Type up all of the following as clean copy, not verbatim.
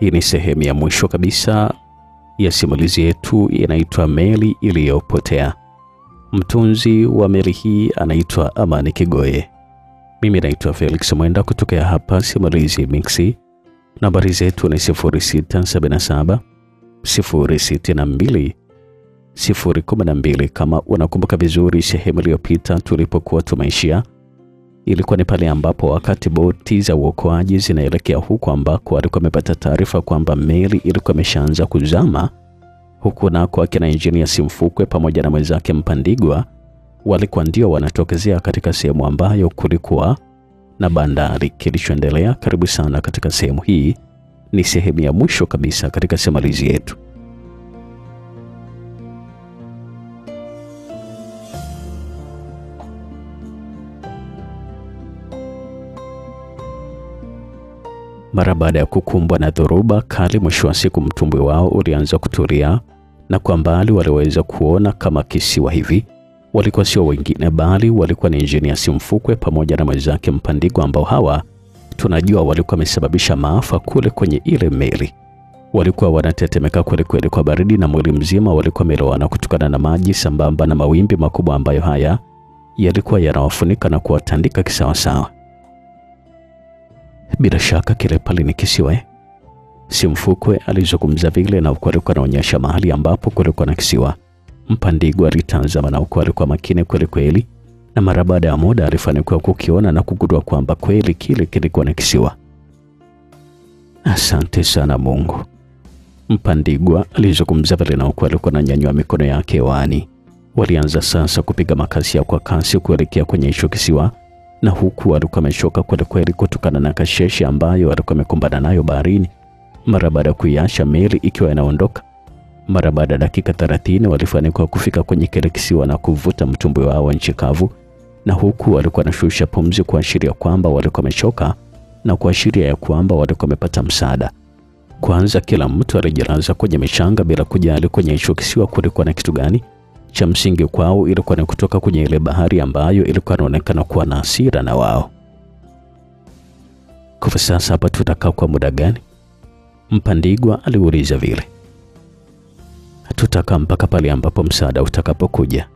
Hii ni sehemu ya mwisho kabisa ya simulizi yetu inaitwa Meli Iliyopotea. Mtunzi wa meli hii anaitwa Amani Kigoye. Mimi naitwa Felix Mwenda kutoka hapa Simulizi Mixi. Nambari zetu ni 0677 062 012. Kama unakumbuka vizuri, sehemu iliyopita tulipokuwa tumeishia ilikuwa ni pale ambapo wakati boti za uokoaji zinaelekea huko ambako walikuwa wamepata taarifa kwamba meli ilikuwa imeshaanza kuzama, huku nako akina Engineer Simfukwe pamoja na mwenzake Mpandigwa walikuwa ndio wanatokezea katika sehemu ambayo kulikuwa na bandari. Kilichoendelea, karibu sana katika sehemu hii. Ni sehemu ya mwisho kabisa katika simulizi yetu. Mara baada ya kukumbwa na dhoruba kali, mwisho wa siku mtumbwi wao ulianza kutulia, na kwa mbali waliweza kuona kama kisiwa hivi. Walikuwa sio wengine bali walikuwa ni Engineer Simfukwe pamoja na mwenzake Mpandigwa, ambao hawa tunajua walikuwa wamesababisha maafa kule kwenye ile meli. Walikuwa wanatetemeka kweli kweli kwa baridi, na mwili mzima walikuwa wamelowana kutokana na maji sambamba na mawimbi makubwa ambayo haya yalikuwa yanawafunika na kuwatandika kisawasawa. Bila shaka kile pale ni kisiwa. Simfukwe alizungumza vile, na huko alikuwa anaonyesha mahali ambapo kulikuwa na kisiwa. Mpandigwa alitazama na huko alikuwa makini kweli kweli, na mara baada ya muda alifanikiwa kukiona na kugundua kwamba kweli kile kilikuwa na kisiwa. Asante sana Mungu, Mpandigwa alizungumza vile, na huko alikuwa ananyanyua mikono yake hewani. Walianza sasa kupiga makasi kwa kasi kuelekea kwenye hicho kisiwa, na huku alikuwa amechoka kweli kweli kutokana na kasheshe ambayo alikuwa amekumbana nayo baharini mara baada ya kuiacha meli ikiwa inaondoka. Mara baada ya dakika 30 walifanikiwa kufika kwenye kile kisiwa na kuvuta mtumbwi wao nchi kavu, na huku walikuwa wanashusha pumzi kuashiria kwamba walikuwa wamechoka na kuashiria ya kwamba walikuwa wamepata msaada. Kwanza kila mtu alijilaza kwenye mchanga bila kujali kwenye hicho kisiwa kulikuwa na kitu gani. Cha msingi kwao ilikuwa ni kutoka kwenye ile bahari ambayo ilikuwa inaonekana kuwa na hasira na wao. Kwa sasa hapa tutakaa kwa muda gani? Mpandigwa aliuliza vile. Tutakaa mpaka pale ambapo msaada utakapokuja.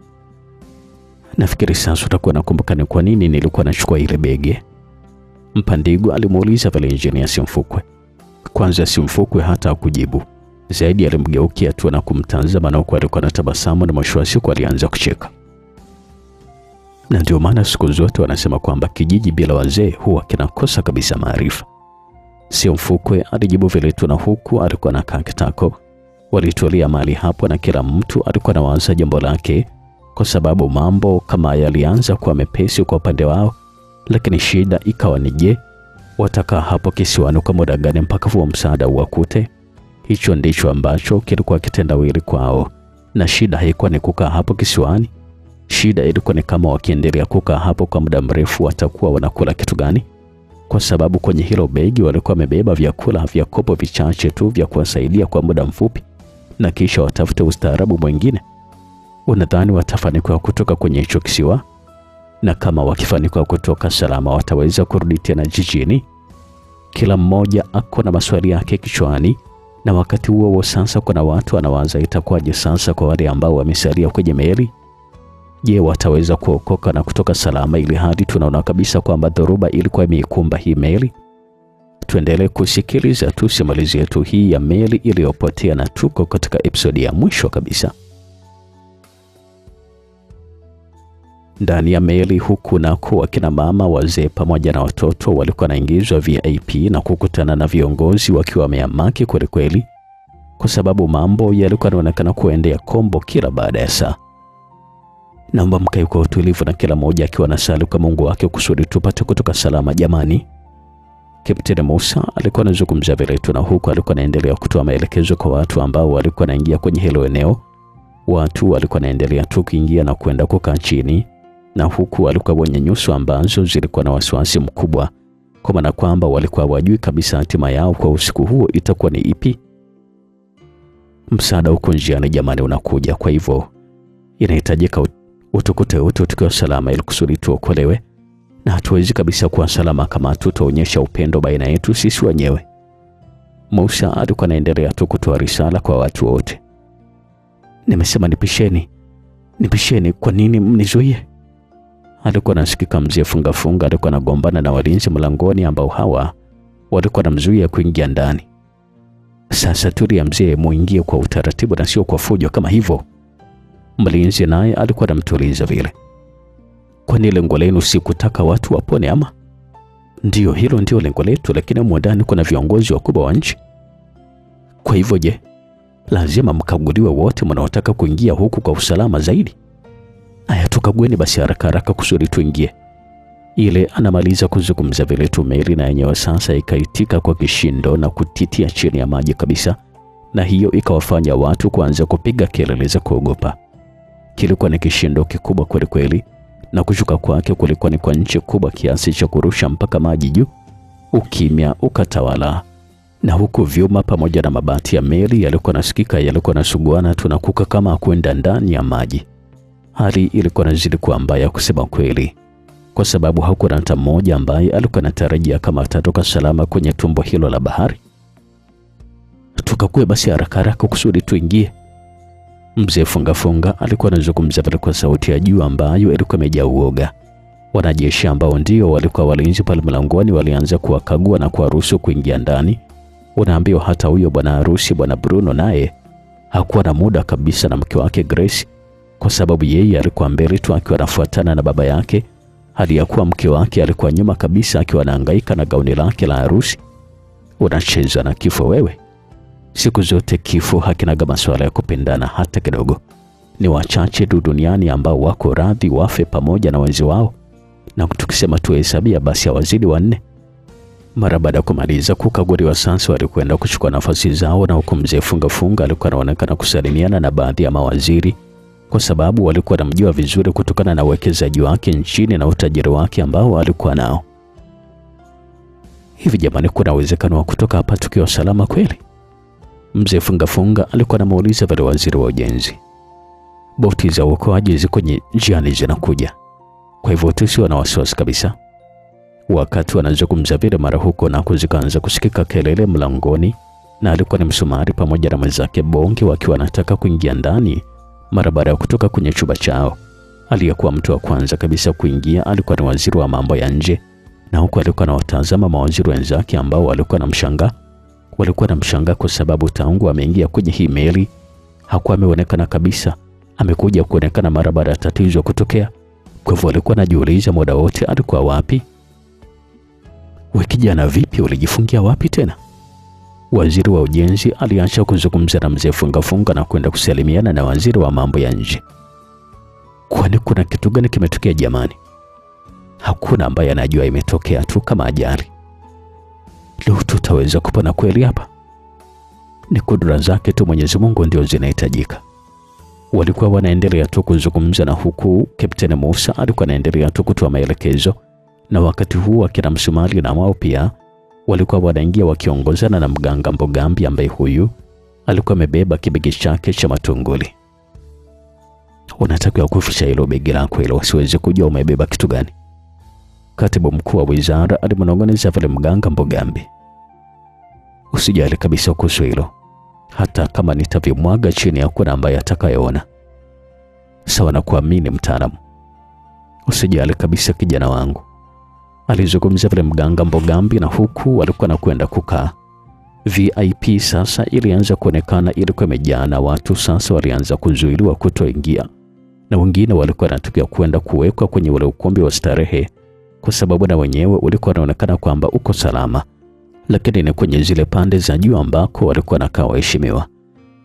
Nafikiri sasa utakuwa nakumbuka ni kwa nini nilikuwa nachukua ile begi. Mpandigwa alimuuliza vile Engineer Simfukwe. Kwanza Simfukwe hata hakujibu. Zaidi alimgeukia tu na kumtazama, na huko alikuwa anatabasamu, na mwisho wa siku alianza kucheka. Na ndio maana siku zote wanasema kwamba kijiji bila wazee huwa kinakosa kabisa maarifa. Simfukwe alijibu vile tu, na huku alikuwa anakaa kitako. Walitulia mahali hapo na kila mtu alikuwa anawaza jambo lake, kwa sababu mambo kama yalianza kuwa mepesi kwa upande wao. Lakini shida ikawa ni je, watakaa hapo kisiwani kwa muda gani mpaka huo msaada uwakute? Hicho ndicho ambacho kilikuwa kitendawili kwao, na shida haikuwa ni kukaa hapo kisiwani. Shida ilikuwa ni kama wakiendelea kukaa hapo kwa muda mrefu watakuwa wanakula kitu gani, kwa sababu kwenye hilo begi walikuwa wamebeba vyakula vya kopo vichache tu vya kuwasaidia kwa muda mfupi, na kisha watafute ustaarabu mwingine. Unadhani watafanikiwa kutoka kwenye hicho kisiwa? Na kama wakifanikiwa kutoka salama wataweza kurudi tena jijini? Kila mmoja ako na maswali yake kichwani, na wakati huo sasa kuna watu wanawaza itakuwaje sasa kwa wale ambao wamesalia kwenye meli. Je, wataweza kuokoka na kutoka salama, ili hadi tunaona kabisa kwamba dhoruba ilikuwa imeikumba hii meli? Tuendelee kusikiliza tu simulizi yetu hii ya Meli Iliyopotea, na tuko katika episodi ya mwisho kabisa. Ndani ya meli huku nako akina mama, wazee pamoja na watoto walikuwa naingizwa VIP na kukutana na viongozi wakiwa wameamaki kweli kweli, kwa sababu mambo yalikuwa yanaonekana kuendea kombo kila baada ya saa. Naomba mkae kwa utulivu na kila mmoja akiwa anasali kwa Mungu wake kusudi tupate kutoka salama jamani. Kapteni Musa alikuwa anazungumza vile tu, na huku alikuwa anaendelea kutoa maelekezo kwa watu ambao walikuwa wanaingia kwenye hilo eneo. Watu walikuwa wanaendelea tu kuingia na kwenda kukaa chini, na huku walikuwa wenye nyuso ambazo zilikuwa na wasiwasi mkubwa, kwa maana kwamba walikuwa wajui kabisa hatima yao kwa usiku huo itakuwa ni ipi. Msaada uko njiani jamani, unakuja. Kwa hivyo inahitajika utukute tukiwa salama ili kusudi tuokolewe, na hatuwezi kabisa kuwa salama kama tutaonyesha upendo baina yetu sisi wenyewe. Musa alikuwa anaendelea tu kutoa risala kwa watu wote. Nimesema nipisheni, kwa nini mnizuie? Alikuwa anasikika mzee funga alikuwa anagombana na walinzi mlangoni ambao hawa walikuwa wanamzuia kuingia ndani. Sasa tulia mzee, muingie kwa utaratibu na sio kwa fujo kama hivyo. Mlinzi naye alikuwa anamtuliza vile. Kwani lengo lenu si kutaka watu wapone ama? Ndio, hilo ndio lengo letu, lakini mwandani kuna viongozi wakubwa wa nchi. Kwa hivyo je, lazima mkaguliwe wote mnaotaka kuingia huku kwa usalama zaidi? Aya, tukagueni basi haraka kusudi tuingie. Ile anamaliza kuzungumza vile tu meli na yenyewe sasa ikaitika kwa kishindo na kutitia chini ya maji kabisa, na hiyo ikawafanya watu kuanza kupiga kelele za kuogopa. Kilikuwa ni kishindo kikubwa kweli kweli, na kushuka kwake kulikuwa ni kwa nchi kubwa kiasi cha kurusha mpaka maji juu. Ukimya ukatawala, na huku vyuma pamoja na mabati ya meli yalikuwa nasikika yalikuwa nasuguana tunakuka kama kwenda ndani ya maji. Hali ilikuwa nazidi kuwa mbaya kusema kweli, kwa sababu hakuna hata mmoja ambaye alikuwa anatarajia kama atatoka salama kwenye tumbo hilo la bahari. Tukakue basi haraka kusudi tuingie. Mzee funga alikuwa anazungumza kwa sauti ya juu ambayo ilikuwa imejaa uoga. Wanajeshi ambao ndio walikuwa walinzi pale mlangoni walianza kuwakagua na kuwaruhusu kuingia ndani. Unaambiwa hata huyo bwana harusi bwana Bruno naye hakuwa na muda kabisa na mke wake Grace, kwa sababu yeye alikuwa mbele tu akiwa anafuatana na baba yake, hali ya kuwa mke wake alikuwa nyuma kabisa akiwa anahangaika na gauni lake la harusi. Unacheza na kifo wewe. Siku zote kifo hakinaga masuala ya kupendana hata kidogo. Ni wachache tu duniani ambao wako radhi wafe pamoja na wenzi wao, na tukisema tuhesabia basi hawazidi 4. Mara baada ya kumaliza kukaguliwa sasa walikwenda kuchukua nafasi zao, na huko mzee funga alikuwa anaonekana kusalimiana na baadhi ya mawaziri, kwa sababu walikuwa wanamjua vizuri kutokana na uwekezaji wake nchini na utajiri wake ambao alikuwa nao. Hivi jamani, kuna uwezekano wa kutoka hapa tukiwa salama kweli? Mzee funga alikuwa anamuuliza wale waziri wa ujenzi. Boti za uokoaji ziko njiani zinakuja, kwa hivyo tusiwe na wasiwasi kabisa. Wakati wanazungumza vile, mara huko na kuzikaanza kusikika kelele mlangoni, na alikuwa ni Msumari pamoja na mwenzake Bonge wakiwa wanataka kuingia ndani mara baada ya kutoka kwenye chumba chao. Aliyekuwa mtu wa kwanza kabisa kuingia alikuwa ni waziri wa mambo ya nje, na huko alikuwa anawatazama mawaziri wenzake ambao walikuwa na mshanga kwa sababu tangu ameingia kwenye hii meli hakuwa ameonekana kabisa. Amekuja kuonekana mara baada ya tatizo kutokea. Kwa hivyo alikuwa anajiuliza muda wote alikuwa wapi. Wewe kijana, vipi ulijifungia wapi tena? Waziri wa ujenzi aliacha kuzungumza na mzee funga na kwenda kusalimiana na waziri wa mambo ya nje. Kwani kuna kitu gani kimetokea jamani? Hakuna ambaye anajua, imetokea tu kama ajali. Leo tutaweza kupona kweli hapa? Ni kudura zake tu Mwenyezi Mungu ndio zinahitajika. Walikuwa wanaendelea tu kuzungumza, na huku Kapteni Musa alikuwa anaendelea tu kutoa maelekezo, na wakati huu akina Msumali na wao pia walikuwa wanaingia wakiongozana na mganga Mbogambi ambaye huyu alikuwa amebeba kibegi chake cha matunguli. Unatakiwa kufisha hilo begi lako ili wasiweze kujua umebeba kitu gani. Katibu mkuu wa wizara alimnong'oneza vile mganga Mbogambi. Usijali kabisa kuhusu hilo. Hata kama nitavimwaga chini hakuna ambaye atakayeona. Sawa na kuamini mtaalamu. Usijali kabisa kijana wangu. Alizungumza vile mganga Mbogambi, na huku walikuwa nakwenda kukaa. VIP sasa ilianza kuonekana, ilikuwa imejaa na watu sasa walianza kuzuiliwa kutoingia. Na wengine walikuwa wanatokea kwenda kuwekwa kwenye ule ukumbi wa starehe, kwa sababu na wenyewe ulikuwa unaonekana kwamba uko salama. Lakini ni kwenye zile pande za juu ambako walikuwa nakaa waheshimiwa.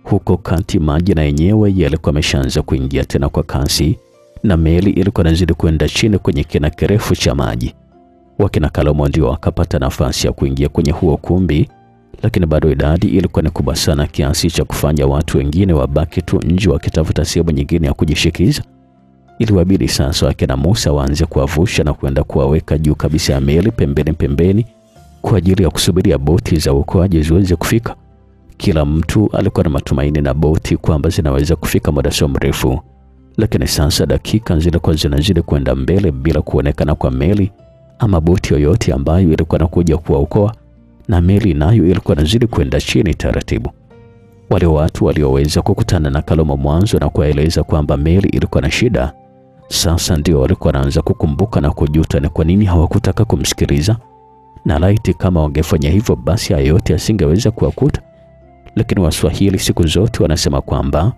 Huko kati maji na yenyewe yalikuwa yameshaanza kuingia tena kwa kasi, na meli ilikuwa inazidi kwenda chini kwenye kina kirefu cha maji. Wakina Kalomo ndio wakapata nafasi ya kuingia kwenye huo kumbi, lakini bado idadi ilikuwa ni kubwa sana kiasi cha kufanya watu wengine wabaki tu nje wakitafuta sehemu nyingine ya kujishikiza. Iliwabidi sasa wakina Musa waanze kuwavusha na kwenda kuwaweka juu kabisa ya meli pembeni kwa ajili ya kusubiria boti za uokoaji ziweze kufika. Kila mtu alikuwa na matumaini na boti kwamba zinaweza kufika muda sio mrefu, lakini sasa dakika zilikuwa zinazidi kwenda mbele bila kuonekana kwa meli ama boti yoyote ambayo ilikuwa inakuja kuwaokoa. na meli nayo ilikuwa inazidi kwenda chini taratibu. Wale watu walioweza kukutana na Kalomo mwanzo na kueleza kwamba meli ilikuwa na shida, sasa ndio walikuwa wanaanza kukumbuka na kujuta ni kwa nini hawakutaka kumsikiliza, na laiti kama wangefanya hivyo basi haya yote asingeweza kuwakuta. Lakini Waswahili siku zote wanasema kwamba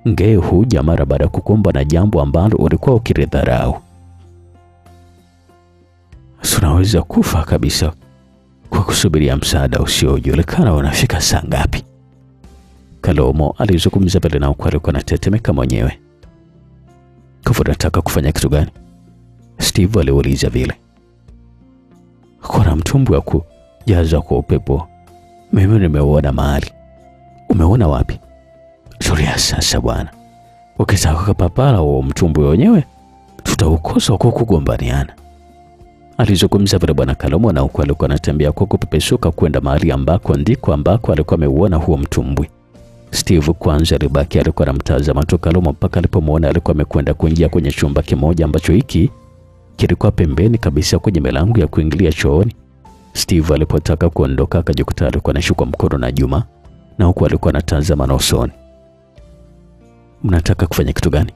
ngee huja mara baada ya kukumbwa na jambo ambalo ulikuwa ukilidharau. Tunaweza kufa kabisa kwa kusubiria msaada usiojulikana unafika saa ngapi. Kalomo alizungumza pale na huku alikuwa anatetemeka mwenyewe. Kwa unataka kufanya kitu gani? Steve aliuliza vile. Kuna mtumbwi wa kujaza kwa upepo. Mimi nimeuona mahali. Umeona wapi? Tulia sasa bwana. Ukitaka kupapara huo mtumbwi wenyewe tutaukosa kwa kugombaniana. Alizungumza vile bwana Kalomo na huku alikuwa anatembea kwa kupepesuka kwenda mahali ambako alikuwa ameuona huo mtumbwi. Steve kwanza alibaki alikuwa anamtazama tu Kalomo mpaka alipomuona alikuwa amekwenda kuingia kwenye chumba kimoja ambacho hiki kilikuwa pembeni kabisa kwenye milango ya kuingilia chooni. Steve alipotaka kuondoka akajikuta alikuwa anashikwa mkono na Juma na huku alikuwa anatazama na usoni. Mnataka kufanya kitu gani?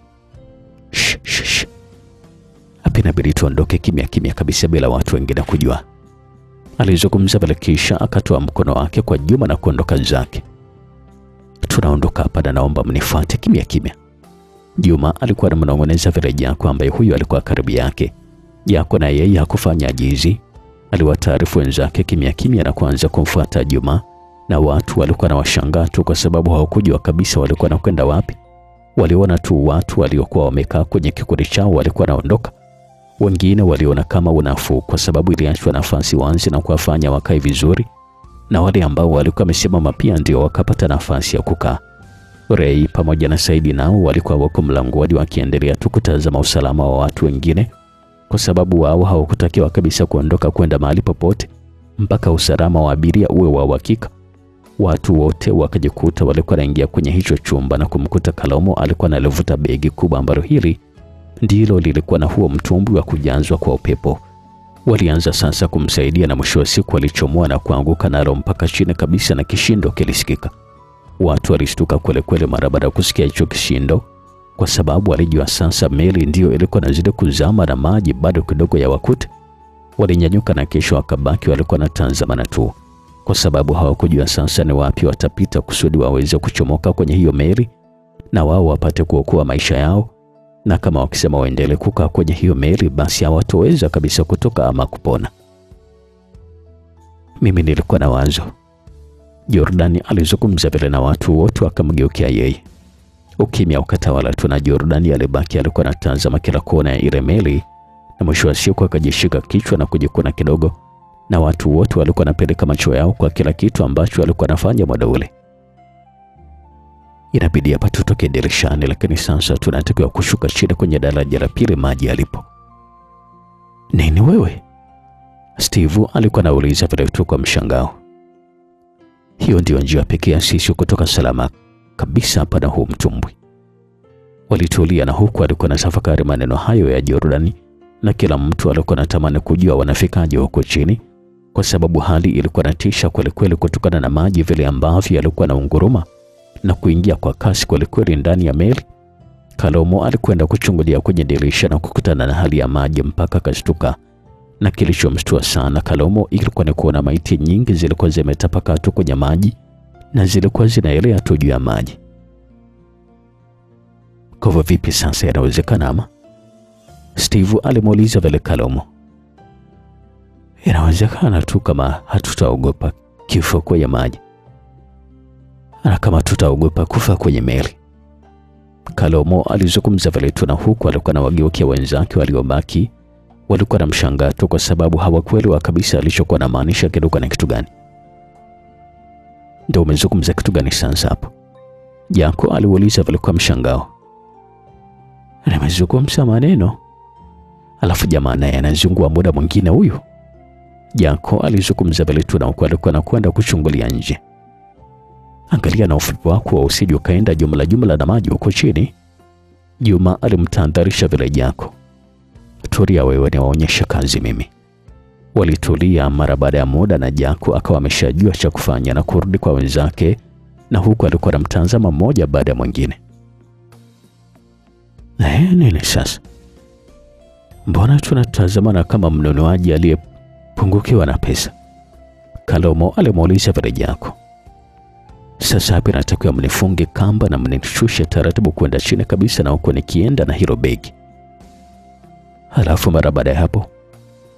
Shh. Hapa inabidi tuondoke kimya kimya kabisa bila watu wengine kujua. Alizungumza pale kisha akatoa mkono wake kwa Juma na kuondoka zake. Tunaondoka hapa na naomba mnifuate kimya kimya. Juma alikuwa anamnong'oneza vile Jako ambaye huyu alikuwa karibu yake. Jako na yeye hakufanya ajizi. Aliwataarifu wenzake kimya kimya na kuanza kumfuata Juma, na watu walikuwa na washangaa tu kwa sababu hawakujua kabisa walikuwa nakwenda wapi. Waliona tu watu waliokuwa wamekaa kwenye kikundi chao walikuwa naondoka. Wengine waliona kama unafuu kwa sababu iliachwa nafasi wazi na kuwafanya wakae vizuri, na wale ambao walikuwa wamesimama pia ndio wakapata nafasi ya kukaa. Ray pamoja na Saidi nao walikuwa wako mlangoni wakiendelea tu kutazama usalama wa watu wengine, kwa sababu wao hawakutakiwa kabisa kuondoka kwenda mahali popote mpaka usalama wa abiria uwe wa uhakika. Watu wote wakajikuta walikuwa wanaingia kwenye hicho chumba na kumkuta Kalomo alikuwa analivuta begi kubwa ambalo hili ndilo lilikuwa na huo mtumbwi wa kujazwa kwa upepo. Walianza sasa kumsaidia na mwisho wa siku alichomoa na kuanguka nalo mpaka chini kabisa na kishindo kilisikika. Watu walishtuka kweli mara baada ya kusikia hicho kishindo, kwa sababu walijua sasa meli ndio ilikuwa inazidi kuzama na maji bado kidogo ya wakute. Walinyanyuka na kesho wakabaki walikuwa wanatazama tu, kwa sababu hawakujua sasa ni wapi watapita kusudi waweze kuchomoka kwenye hiyo meli na wao wapate kuokoa maisha yao. Na kama wakisema waendelee kukaa kwenye hiyo meli basi hawatoweza kabisa kutoka ama kupona. Mimi nilikuwa na wazo. Jordani alizungumza vile na watu wote wakamgeukia yeye. Ukimya ukatawala tu na Jordani alibaki alikuwa anatazama kila kona ya ile meli, na mwisho wa siku akajishika kichwa na kujikuna kidogo, na watu wote walikuwa wanapeleka macho yao kwa kila kitu ambacho alikuwa anafanya muda ule. Inabidi hapa tutoke dirishani, lakini sasa tunatakiwa kushuka chini kwenye daraja la pili maji yalipo. Nini wewe? Steve alikuwa anauliza vile tu kwa mshangao. Hiyo ndio njia pekee ya sisi kutoka salama kabisa hapa na huu mtumbwi. Walitulia na huku alikuwa na tafakari maneno hayo ya Jordani, na kila mtu alikuwa anatamani kujua wanafikaje huko chini, kwa sababu hali ilikuwa inatisha kweli kutokana na maji vile ambavyo yalikuwa na unguruma na kuingia kwa kasi kweli ndani ya meli. Kalomo alikwenda kuchungulia kwenye dirisha na kukutana na hali ya maji mpaka kashtuka, na kilichomshtua sana Kalomo ilikuwa ni kuona maiti nyingi zilikuwa zimetapakaa tu kwenye maji na zilikuwa zinaelea tu juu ya maji. Kwa vipi sasa inawezekana ama? Steve alimuuliza vile Kalomo. Inawezekana tu kama hatutaogopa kifo kwenye maji, na kama tutaogopa kufa kwenye meli. Kalomo alizungumza vile tu, na huku alikuwa na wageukia wenzake waliobaki walikuwa na mshangaa tu kwa sababu hawakuelewa kabisa alichokuwa na maanisha kidogo na kitu gani. Ndio umezungumza kitu gani sasa hapo? Jako aliuliza vile kwa mshangao. Nimezungumza maneno. Alafu jamaa naye anazungua muda mwingine huyu. Jako alizungumza vile tu na huku alikuwa anakwenda kuchungulia nje. Angalia na ufupi wako wa usije ukaenda jumla na maji huko chini. Juma alimtandharisha vile Jako. Tulia wewe, ni waonyesha kazi mimi. Walitulia mara baada ya muda na Jaku akawa ameshajua cha kufanya na kurudi kwa wenzake, na huku alikuwa anamtazama mmoja baada ya mwingine. Nini sasa? Mbona tunatazamana kama mnunuaji aliyepungukiwa na pesa? Kalomo alimuuliza vile Jaku. Sasa hapa natakiwa mnifunge kamba na mnishushe taratibu kwenda chini kabisa, na huko nikienda na hilo begi. Halafu mara baada ya hapo,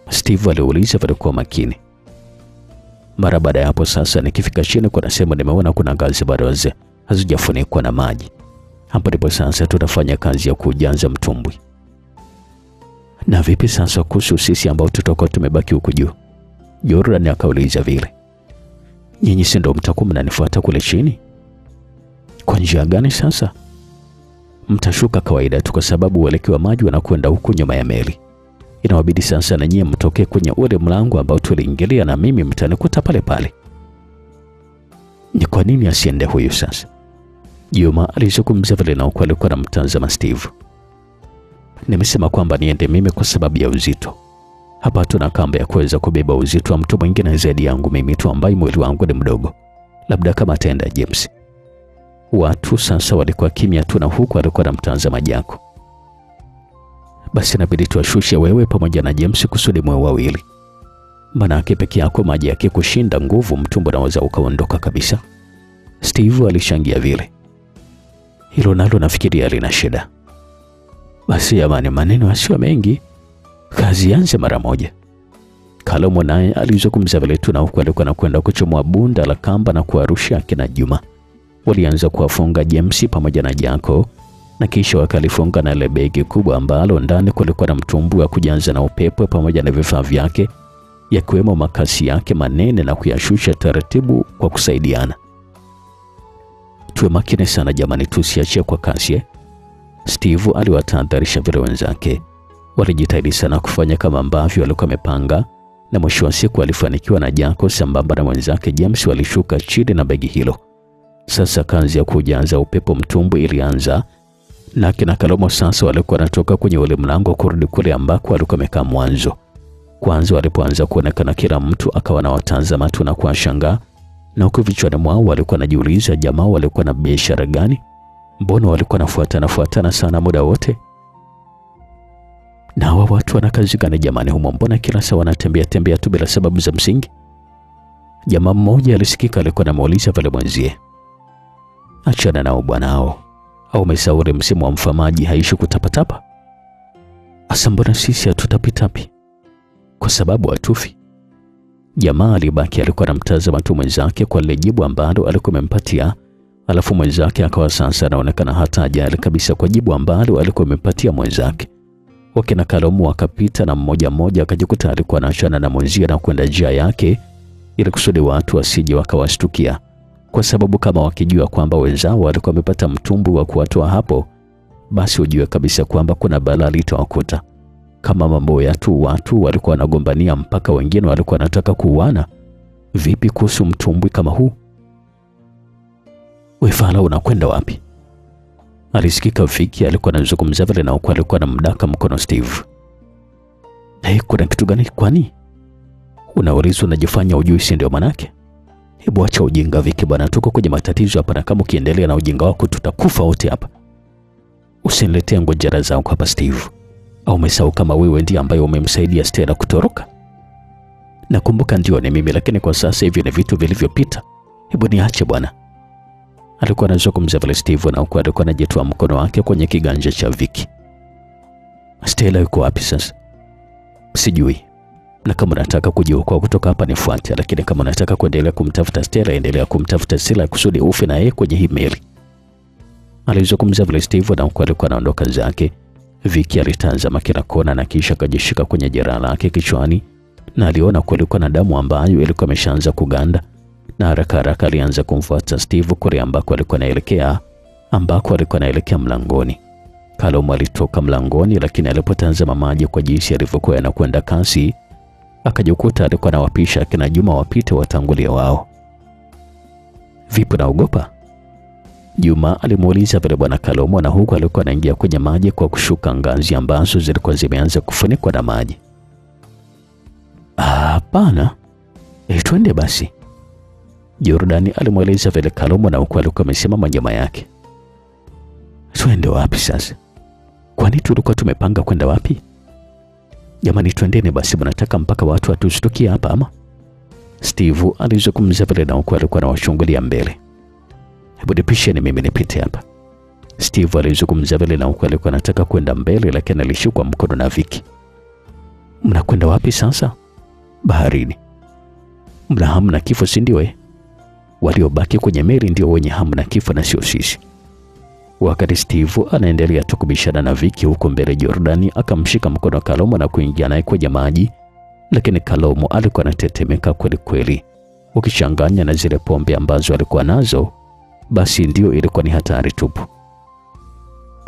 Steve aliuliza vile kwa makini. Mara baada ya hapo sasa nikifika chini kwa nasema nimeona kuna ngazi bado hazijafunikwa na maji. Hapo ndipo sasa tutafanya kazi ya kujaza mtumbwi. Na vipi sasa kuhusu sisi ambao tutakuwa tumebaki huko juu? Jordan akauliza vile. Nyinyi si ndio mtakuwa mnanifuata kule chini? Kwa njia gani sasa? Mtashuka kawaida tu kwa sababu uelekeo wa maji wanakwenda huko nyuma ya meli. Inawabidi sasa na nyinyi mtokee kwenye ule mlango ambao tuliingilia na mimi mtanikuta pale pale. Ni kwa nini asiende huyu sasa? Juma alizungumza vile na huko alikuwa anamtazama Steve. Nimesema kwamba niende mimi kwa sababu ya uzito. Hapa tuna kamba ya kuweza kubeba uzito wa mtu mwingine zaidi yangu mimi tu ambaye mwili wangu ni mdogo. Labda kama ataenda James. Watu sasa walikuwa kimya tu na huko alikuwa anamtazama Jaku. Basi inabidi tuwashushe wewe pamoja na James kusudi mwe wawili. Maana peke yako maji yake kushinda nguvu mtumbo naweza ukaondoka kabisa. Steve alishangia vile. Hilo nalo nafikiria lina shida. Basi jamani, maneno yasiyo mengi. Kazi yanze mara moja. Kalomo naye alizungumza vile tu na huko alikuwa anakwenda kuchomoa bunda la kamba na kuarusha kina Juma. Walianza kuwafunga James pamoja na Jaku na kisha wakalifunga na ile begi kubwa ambalo ndani kulikuwa na mtumbwi wa kujaza na upepo pamoja na vifaa vyake, yakiwemo makasi yake manene na kuyashusha taratibu kwa kusaidiana. Tuwe makini sana jamani, tusiachie kwa kasi. Steve aliwatahadharisha vile wenzake. Walijitahidi sana kufanya kama ambavyo walikuwa wamepanga, na mwisho wa siku alifanikiwa na Jaku sambamba na wenzake James walishuka chini na begi hilo. Sasa kazi ya kujaza upepo mtumbwi ilianza, na kina Kalomo sasa walikuwa wanatoka kwenye ule mlango kurudi kule ambako walikuwa wamekaa mwanzo. Kwanza walipoanza kuonekana kila mtu akawa na watazama tu na kuwashangaa, na huko vichwani mwao walikuwa wanajiuliza jamaa walikuwa na biashara gani? Mbona walikuwa nafuatana sana muda wote? Na hawa watu wana kazi gani jamani humo? Mbona kila saa wanatembea tu bila sababu za msingi? Jamaa mmoja alisikika alikuwa anamuuliza vile mwenzie. Achana nao bwanao, au umesauri msimu wa mfamaji haishi kutapatapa? Asa mbona sisi hatutapitapi? Kwa sababu hatufi. Jamaa alibaki alikuwa anamtazama tu mwenzake kwa lile jibu ambalo alikuwa amempatia, alafu mwenzake akawa sasa anaonekana hata hajali kabisa kwa jibu ambalo alikuwa amempatia mwenzake. Wakina Kalomo wakapita na mmoja mmoja akajikuta alikuwa anaachana na mwenzie na kwenda njia yake ili kusudi watu wasije wakawashtukia, kwa sababu kama wakijua kwamba wenzao walikuwa wamepata mtumbwi wa kuwatoa hapo, basi ujue kabisa kwamba kuna balaa litawakuta. Kama mambo ya tu watu walikuwa wanagombania mpaka wengine walikuwa wanataka kuuana, vipi kuhusu mtumbwi kama huu? Wewe fala, unakwenda wapi? Alisikika Viki alikuwa anazungumza vile na huko alikuwa anamdaka mkono Steve. Kuna kitu gani kwani? Unaulizwa unajifanya ujui si ndio manake? Hebu acha ujinga Viki bwana, tuko kwenye matatizo hapa na kama ukiendelea na ujinga wako tutakufa wote hapa. Usiniletee ngojera zangu hapa Steve. Au umesahau kama wewe ndiye ambaye umemsaidia Stella kutoroka? Nakumbuka ndio ni mimi, lakini kwa sasa hivi ni vitu vilivyopita. Hebu niache bwana. Alikuwa anazungumza vile Steve na huko alikuwa anajitoa mkono wake kwenye kiganja cha Viki. Stella yuko wapi sasa? Sijui. Na kama unataka kujiokoa kutoka hapa nifuate, lakini kama unataka kuendelea kumtafuta Stella, endelea kumtafuta Stella kusudi ufe na yeye kwenye hii meli. Alizungumza vile Steve na huko alikuwa anaondoka zake. Viki alitazama kila kona na kisha akajishika kwenye jeraha lake kichwani, na aliona kulikuwa na damu ambayo ilikuwa imeshaanza kuganda, na haraka alianza kumfuata Steve kule ambako alikuwa anaelekea mlangoni. Kalomo alitoka mlangoni, lakini alipotazama maji kwa jinsi yalivyokuwa yanakwenda kasi, akajikuta alikuwa anawapisha kina Juma wapite watangulia wao. Vipi, naogopa? Juma alimuuliza vile bwana Kalomo, na huko alikuwa anaingia kwenye maji kwa kushuka ngazi ambazo zilikuwa zimeanza kufunikwa na maji. Hapana, twende basi, Jordani alimweleza vile Kalomo, na huku alikuwa amesimama nyuma yake. Twende wapi sasa? Kwani tulikuwa tumepanga kwenda wapi? Jamani, twendeni basi, mnataka mpaka watu watushtukie hapa ama? Steve alizungumza vile, na huku alikuwa anawashungulia mbele. Hebu nipisheni mimi nipite hapa. Steve alizungumza vile, na huku alikuwa anataka kwenda mbele, lakini alishikwa mkono na Vicky. Mnakwenda wapi sasa? Baharini. Mna hamu na kifo, si ndio? Waliobaki kwenye meli ndio wenye hamu na kifo na sio sisi. Wakati Steve anaendelea tu kubishana na Vicky, huko mbele Jordani akamshika mkono Kalomo na kuingia naye kwenye maji, lakini Kalomo alikuwa anatetemeka kweli kweli. Ukichanganya na zile pombe ambazo alikuwa nazo, basi ndio ilikuwa ni hatari tupu.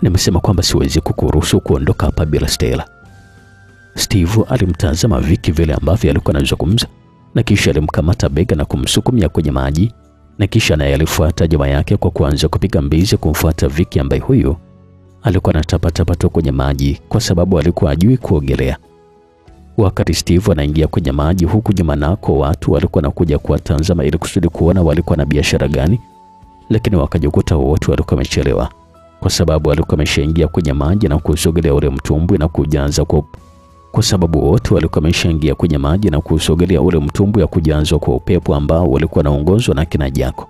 Nimesema kwamba siwezi kukuruhusu kuondoka hapa bila Stella. Steve alimtazama Vicky vile ambavyo alikuwa anazungumza, na kisha alimkamata bega na kumsukumia kwenye maji, na kisha naye alifuata jamaa yake kwa kuanza kupiga mbizi kumfuata Vicky, ambaye huyo alikuwa anatapatapa tu kwenye maji kwa sababu alikuwa hajui kuogelea. Wakati Steve anaingia kwenye maji, huku nyuma nako watu walikuwa nakuja kuwatazama ili kusudi kuona walikuwa na biashara gani, lakini wakajikuta wote walikuwa wamechelewa kwa sababu walikuwa wameshaingia kwenye maji na kusogelea ule mtumbwi na kujaza kwa sababu wote walikuwa wameshaingia kwenye maji na kusogelea ule mtumbwi ya kujazwa kwa upepo ambao walikuwa naongozwa na kina Jako.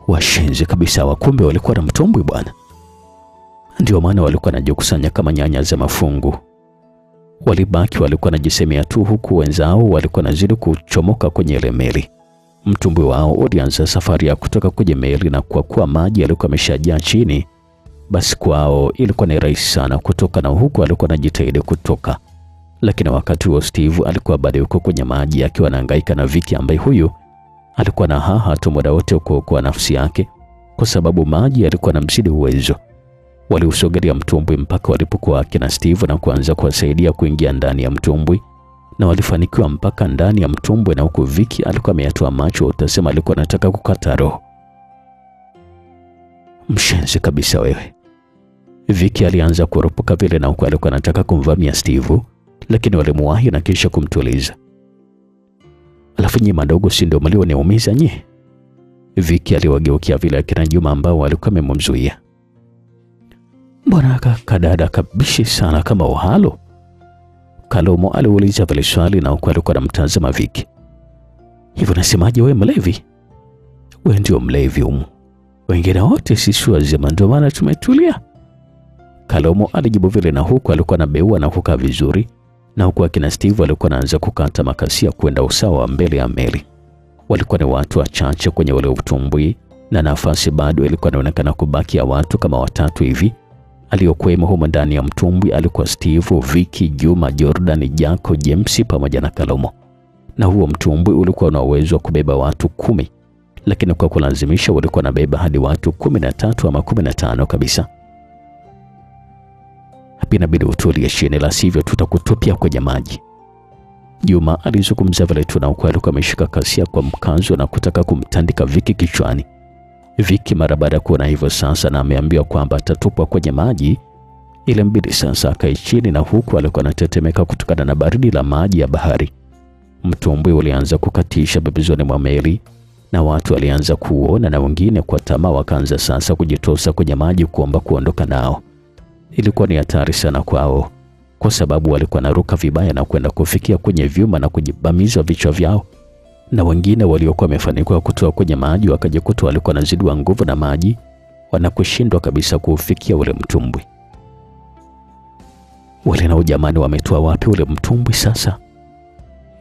Washenzi kabisa, wakumbe walikuwa na mtumbwi bwana. Ndio maana walikuwa wanajikusanya kama nyanya za mafungu. Walibaki walikuwa wanajisemea tu, huku wenzao walikuwa nazidi kuchomoka kwenye ile meli. Mtumbwi wao ulianza safari ya kutoka kwenye meli, na kwa kuwa maji yalikuwa yameshajaa chini, basi kwao ilikuwa ni rahisi sana kutoka, na huku alikuwa anajitahidi kutoka. Lakini wakati huo Steve alikuwa bado yuko kwenye maji akiwa anahangaika na Vicky, ambaye huyu alikuwa na haha tu muda wote kuokoa nafsi yake kwa sababu maji yalikuwa yanamzidi uwezo. Waliusogelea mtumbwi mpaka walipokuwa akina Steve na kuanza kuwasaidia kuingia ndani ya mtumbwi, na walifanikiwa mpaka ndani ya mtumbwi, na huku Vicky alikuwa ameyatoa macho, utasema alikuwa anataka kukata roho. Mshenzi kabisa wewe. Vicky alianza kurupuka vile, na huku alikuwa anataka kumvamia Steve, lakini walimuwahi na kisha kumtuliza. Alafu nyinyi madogo, si ndio mlioniumiza nyinyi? Vicky aliwageukia vile akina Juma ambao walikuwa wamemzuia. Mbona kadada kabishi sana kama uhalo? Kalomo aliuliza vile swali, na huku alikuwa anamtazama Vicky. Hivyo nasemaje wewe mlevi? Wewe ndio mlevi humu. Wengine wote sisi wazima, ndio maana tumetulia. Kalomo alijibu vile, na huku alikuwa anabeua na kukaa vizuri, na huku akina Steve alikuwa anaanza kukata makasia kwenda usawa mbele ya meli. Walikuwa ni watu wachache kwenye ule utumbwi, na nafasi bado ilikuwa inaonekana kubaki ya watu kama watatu hivi. Aliyokuwemo humo ndani ya mtumbwi alikuwa Steve, Vicky, Juma, Jordan, Jako, James pamoja na Kalomo. Na huo mtumbwi ulikuwa una uwezo wa kubeba watu 10, lakini kwa kulazimisha walikuwa nabeba hadi watu 13 ama 15 kabisa. Hapa inabidi utulie chini, la sivyo tutakutupia kwenye maji. Juma alizungumza vile tu, na huku alikuwa ameshika kasia kwa mkanzo na kutaka kumtandika Vicky kichwani. Vicky mara baada ya kuona hivyo sasa na ameambiwa kwamba atatupwa kwenye maji, ile mbili sasa akae chini, na huku alikuwa anatetemeka kutokana na baridi la maji ya bahari. Mtumbwi ulianza kukatisha pembezoni mwa meli, na watu walianza kuona, na wengine kwa tamaa wakaanza sasa kujitosa kwenye maji kuomba kuondoka nao. Ilikuwa ni hatari sana kwao kwa sababu walikuwa naruka vibaya na kwenda kufikia kwenye vyuma na kujibamiza vichwa vyao, na wengine waliokuwa wamefanikiwa kutoa kwenye maji wakajikuta walikuwa nazidiwa nguvu na maji, wanakushindwa kabisa kufikia ule mtumbwi. Wale nao jamani, wametoa wapi ule mtumbwi sasa?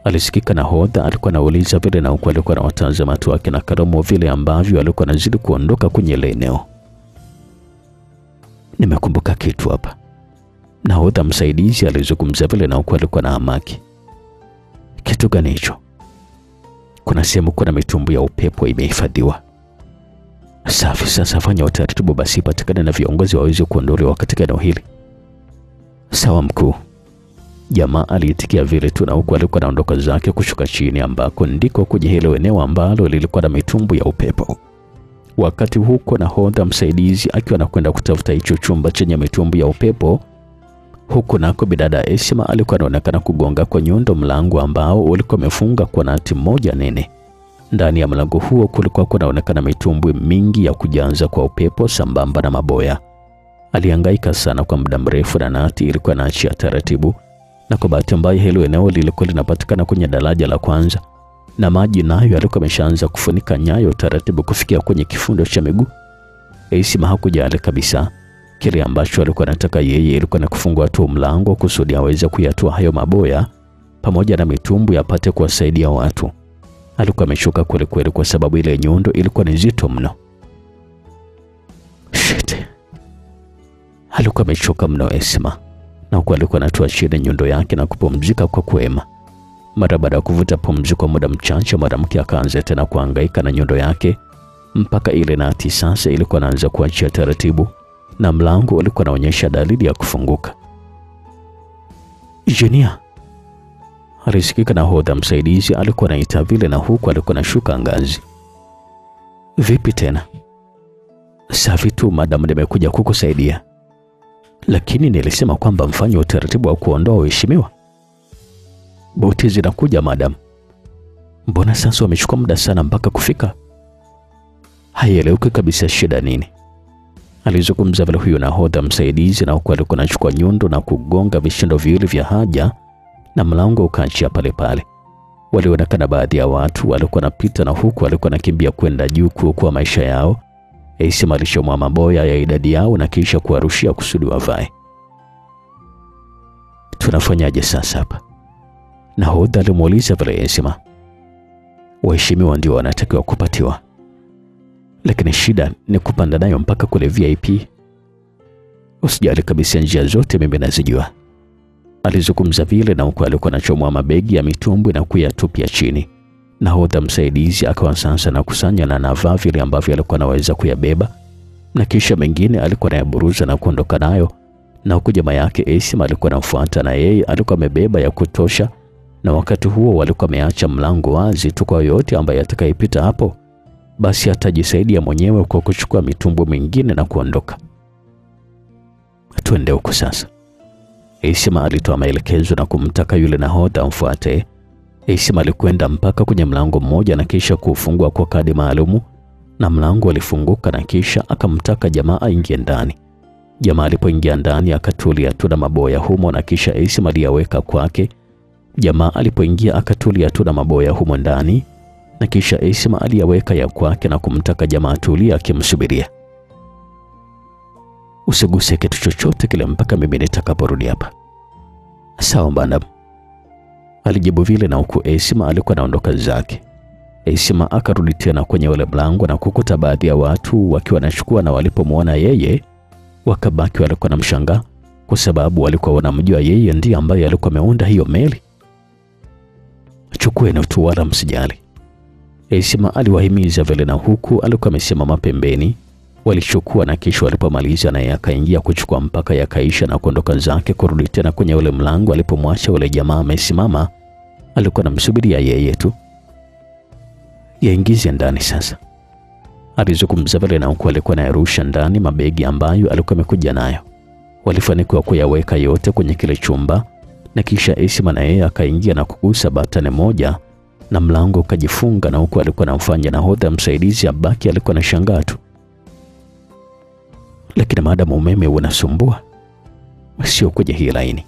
Alisikika nahodha alikuwa anauliza vile, na huko alikuwa anawatazama watu wake na Kalomo vile ambavyo alikuwa anazidi kuondoka kwenye ile eneo. Nimekumbuka kitu hapa. Nahodha msaidizi alizungumza vile, na huko alikuwa na hamaki. Kitu gani hicho? Kuna sehemu kuna mitumbwi ya upepo imehifadhiwa. Safi, sasa fanya utaratibu basi patikane na viongozi waweze kuondolewa katika eneo hili. Sawa mkuu. Jamaa aliitikia vile tu, na huko alikuwa anaondoka zake kushuka chini ambako ndiko kwenye hilo eneo ambalo lilikuwa na mitumbwi ya upepo. Wakati huko nahodha msaidizi akiwa anakwenda kutafuta hicho chumba chenye mitumbwi ya upepo, Huku nako bidada Esma alikuwa anaonekana kugonga kwa nyundo mlango ambao ulikuwa umefunga kwa nati moja nene. Ndani ya mlango huo kulikuwa kunaonekana mitumbwi mingi ya kujanza kwa upepo sambamba na maboya. Alihangaika sana kwa muda mrefu na nati ilikuwa inaachia taratibu, na kwa bahati mbaya hilo eneo lilikuwa linapatikana kwenye daraja la kwanza na maji nayo yalikuwa yameshaanza kufunika nyayo taratibu kufikia kwenye kifundo cha miguu. Esma hakujali kabisa. Kile ambacho alikuwa anataka yeye ilikuwa ni kufungua tu mlango kusudi aweze kuyatoa hayo maboya pamoja na mitumbu apate kuwasaidia watu. Alikuwa ameshuka kweli kwa sababu ile nyundo ilikuwa ni nzito mno. Shit. Alikuwa amechoka mno Esma, na huko alikuwa anatoa chini nyundo yake na kupumzika kwa kwema. Mara baada ya kuvuta pumzi kwa muda mchache, mwanamke akaanza tena kuhangaika na nyundo yake mpaka ile nati sasa ilikuwa inaanza kuachia taratibu na mlango ulikuwa unaonyesha dalili ya kufunguka. Jenia, alisikika nahodha msaidizi alikuwa anaita vile, na huku alikuwa anashuka ngazi. Vipi tena? Safi tu madam, nimekuja kukusaidia. Lakini nilisema kwamba mfanye utaratibu wa kuondoa uheshimiwa. Boti zinakuja madam. Mbona sasa wamechukua muda sana mpaka kufika? Haieleweki kabisa, shida nini? Alizungumza vile huyo nahodha msaidizi, na huko alikuwa anachukua nyundo na kugonga vishindo viwili vya haja na mlango ukaachia pale pale. Walionekana baadhi ya watu walikuwa wanapita, na huku walikuwa nakimbia kwenda juu kuokoa maisha yao. Esma alishomoa maboya ya idadi yao na kisha kuwarushia kusudi wavae. Tunafanyaje sasa hapa? Nahodha alimuuliza vile Esma. Waheshimiwa ndio wanatakiwa kupatiwa, lakini shida ni kupanda nayo mpaka kule VIP. Usijali kabisa, njia zote mimi nazijua. Alizungumza vile, na huko alikuwa anachomoa mabegi ya mitumbwi na kuyatupia chini. Nahodha msaidizi akawa sasa na kusanya na navaa vile ambavyo alikuwa anaweza kuyabeba, na kisha mengine alikuwa anayaburuza na kuondoka nayo. Na huko jamaa yake Esma alikuwa anafuata, na yeye alikuwa amebeba ya kutosha, na wakati huo walikuwa ameacha mlango wazi tu kwa yote ambaye atakayepita hapo basi atajisaidia mwenyewe kwa kuchukua mitumbo mingine na kuondoka. Tuende huko sasa. Esma alitoa maelekezo na kumtaka yule nahodha amfuate. Esma alikwenda mpaka kwenye mlango mmoja na kisha kufungua kwa kadi maalumu, na mlango ulifunguka, na kisha akamtaka jamaa aingie ndani. Jamaa alipoingia ndani akatulia tu na maboya humo, na kisha Esma aliyaweka kwake. Jamaa alipoingia akatulia tu na maboya humo ndani, na kisha Esma aliyaweka ya kwake na kumtaka jamaa atulie akimsubiria. Usiguse kitu chochote kile mpaka mimi nitakaporudi hapa. Sawa madam, alijibu vile, na huku Esma alikuwa anaondoka zake. Esma akarudi tena kwenye ule mlango na kukuta baadhi ya watu wakiwa wanachukua, na walipomwona yeye wakabaki walikuwa na mshangao kwa sababu walikuwa wanamjua yeye ndiye ambaye alikuwa ameunda hiyo meli. Chukueni tu wala msijali, Esma aliwahimiza vile, na huku alikuwa amesimama pembeni. Walichukua na kisha walipomaliza na akaingia kuchukua mpaka yakaisha na kuondoka zake kurudi tena kwenye ule mlango. Alipomwacha ule jamaa amesimama, alikuwa anamsubiria yeye tu. Yaingize ndani sasa, alizungumza vile, na huku alikuwa anayarusha ndani mabegi ambayo alikuwa amekuja nayo. Walifanikiwa kuyaweka yote kwenye kile chumba, na kisha Esma na yeye akaingia na kugusa batani moja na mlango ukajifunga, na huku alikuwa anamfanya nahodha msaidizi abaki alikuwa anashangaa tu. Lakini maadamu umeme unasumbua, sio kwenye hii laini.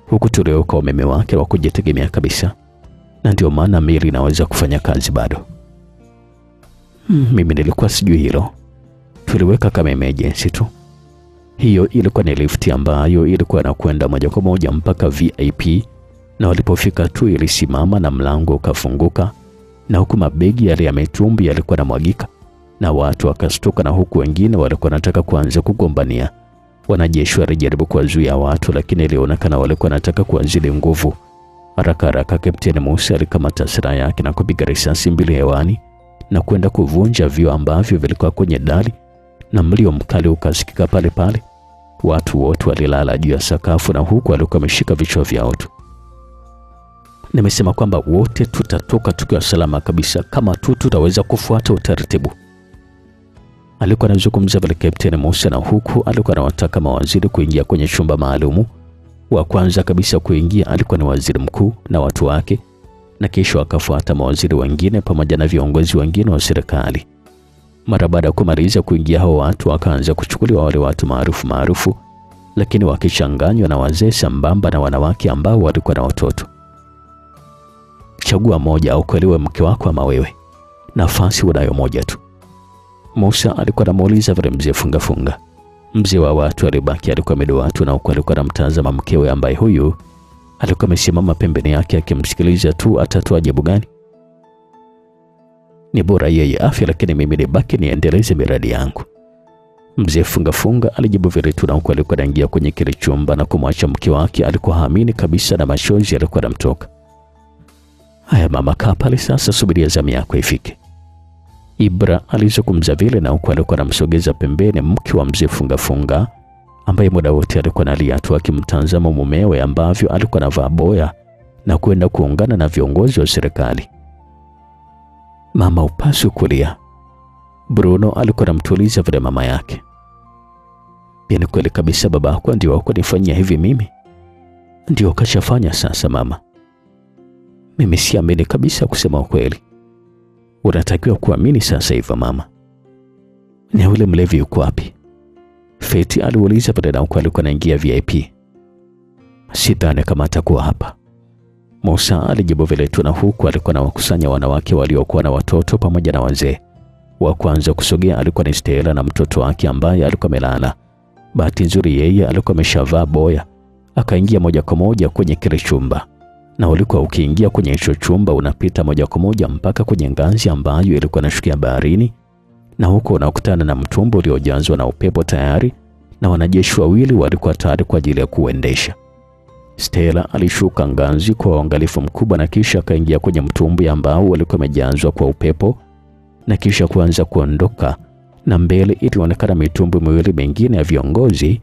Huku tuliweka umeme wake wa kujitegemea kabisa, na ndio maana meli inaweza kufanya kazi bado. Mimi nilikuwa sijui hilo. Tuliweka kama emergency tu. Hiyo ilikuwa ni lifti ambayo ilikuwa inakwenda moja kwa moja mpaka VIP, na walipofika tu ilisimama na mlango ukafunguka, na huku mabegi yale ya mitumbi yalikuwa yanamwagika, na watu wakastuka, na huku wengine walikuwa wanataka kuanza kugombania. Wanajeshi walijaribu kuwazuia watu, lakini ilionekana walikuwa wanataka kuanzidi nguvu. Haraka Kapteni Musa alikamata silaha yake na kupiga risasi mbili hewani na kwenda kuvunja vioo ambavyo vilikuwa kwenye dari, na mlio mkali ukasikika pale pale. Watu wote walilala juu ya sakafu, na huku walikuwa wameshika vichwa vyao tu. Nimesema kwamba wote tutatoka tukiwa salama kabisa kama tu tutaweza kufuata utaratibu. Alikuwa anazungumza vile Kapteni Musa, na huku alikuwa anawataka mawaziri kuingia kwenye chumba maalumu Wa kwanza kabisa kuingia alikuwa ni waziri mkuu na watu wake, na kisha akafuata mawaziri wengine pamoja na viongozi wengine wa serikali. Mara baada ya kumaliza kuingia hao watu, wakaanza kuchukuliwa wale watu maarufu, lakini wakichanganywa na wazee sambamba na wanawake ambao walikuwa na watoto. Chagua moja au kuelewe mke wako ama wewe. Nafasi unayo moja tu. Musa alikuwa anamuuliza vile mzee funga. Mzee wa watu alibaki alikuwa ameduaa na huko alikuwa anamtazama mkewe ambaye huyu alikuwa amesimama pembeni yake akimsikiliza tu atatoa jibu gani. Ni bora yeye afya, lakini mimi nibaki niendeleze miradi yangu. Mzee funga alijibu vile tu na huko alikuwa anaingia kwenye kile chumba na kumwacha mke wake alikuwa haamini kabisa na machozi alikuwa yanamtoka. Haya mama, kaa pale sasa, subiria zamu yako ifike. Ibra alizungumza vile na huko alikuwa anamsogeza pembeni mke wa mzee funga ambaye muda wote alikuwa analia tu akimtazama mumewe ambavyo alikuwa anavaa boya na kwenda kuungana na viongozi wa serikali. Mama, upaswi kulia. Bruno alikuwa anamtuliza vile mama yake. Ni kweli kabisa babako ndio akunifanyia hivi mimi? Ndio kashafanya sasa mama. Mimi siamini kabisa kusema ukweli. Unatakiwa kuamini sasa hivi mama. Ni yule mlevi yuko wapi? Feti aliuliza pale na huko alikuwa anaingia VIP. Sidhani kama atakuwa hapa. Musa alijibu vile tu na huku alikuwa anawakusanya wanawake waliokuwa na watoto pamoja na wazee. Wa kwanza kusogea alikuwa ni Stella na mtoto wake ambaye alikuwa amelala. Bahati nzuri yeye alikuwa ameshavaa boya. Akaingia moja kwa moja kwenye kile chumba. Na ulikuwa ukiingia kwenye hicho chumba unapita moja kwa moja mpaka kwenye ngazi ambayo ilikuwa inashukia baharini, na huko unakutana na mtumbo uliojazwa na upepo tayari, na wanajeshi wawili walikuwa tayari kwa ajili ya kuendesha. Stella alishuka ngazi kwa uangalifu mkubwa na kisha akaingia kwenye mtumbo ambao ulikuwa umejazwa kwa upepo na kisha kuanza kuondoka, na mbele ilionekana mitumbo miwili mingine ya viongozi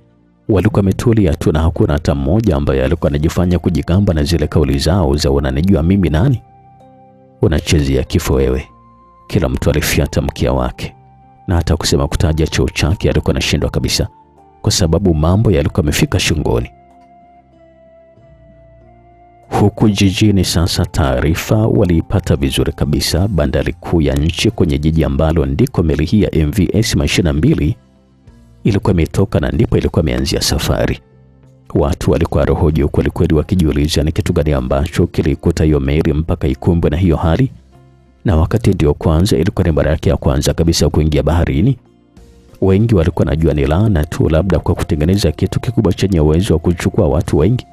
walikuwa wametulia tu na hakuna hata mmoja ambaye alikuwa anajifanya kujigamba na zile kauli zao za unanijua mimi nani? Unachezea kifo wewe. Kila mtu alifiata mkia wake, na hata kusema kutaja cheo chake alikuwa anashindwa kabisa kwa sababu mambo yalikuwa yamefika shingoni. Huku jijini sasa taarifa waliipata vizuri kabisa. Bandari kuu ya nchi kwenye jiji ambalo ndiko meli hii ya MV Esma 22 ilikuwa imetoka na ndipo ilikuwa imeanzia safari. Watu walikuwa roho juu kweli wakijiuliza ni kitu gani ambacho kilikuta hiyo meli mpaka ikumbwe na hiyo hali, na wakati ndio kwanza ilikuwa ni mara yake ya kwanza kabisa kuingia baharini. Wengi walikuwa najua ni laana tu, labda kwa kutengeneza kitu kikubwa chenye uwezo wa kuchukua watu wengi.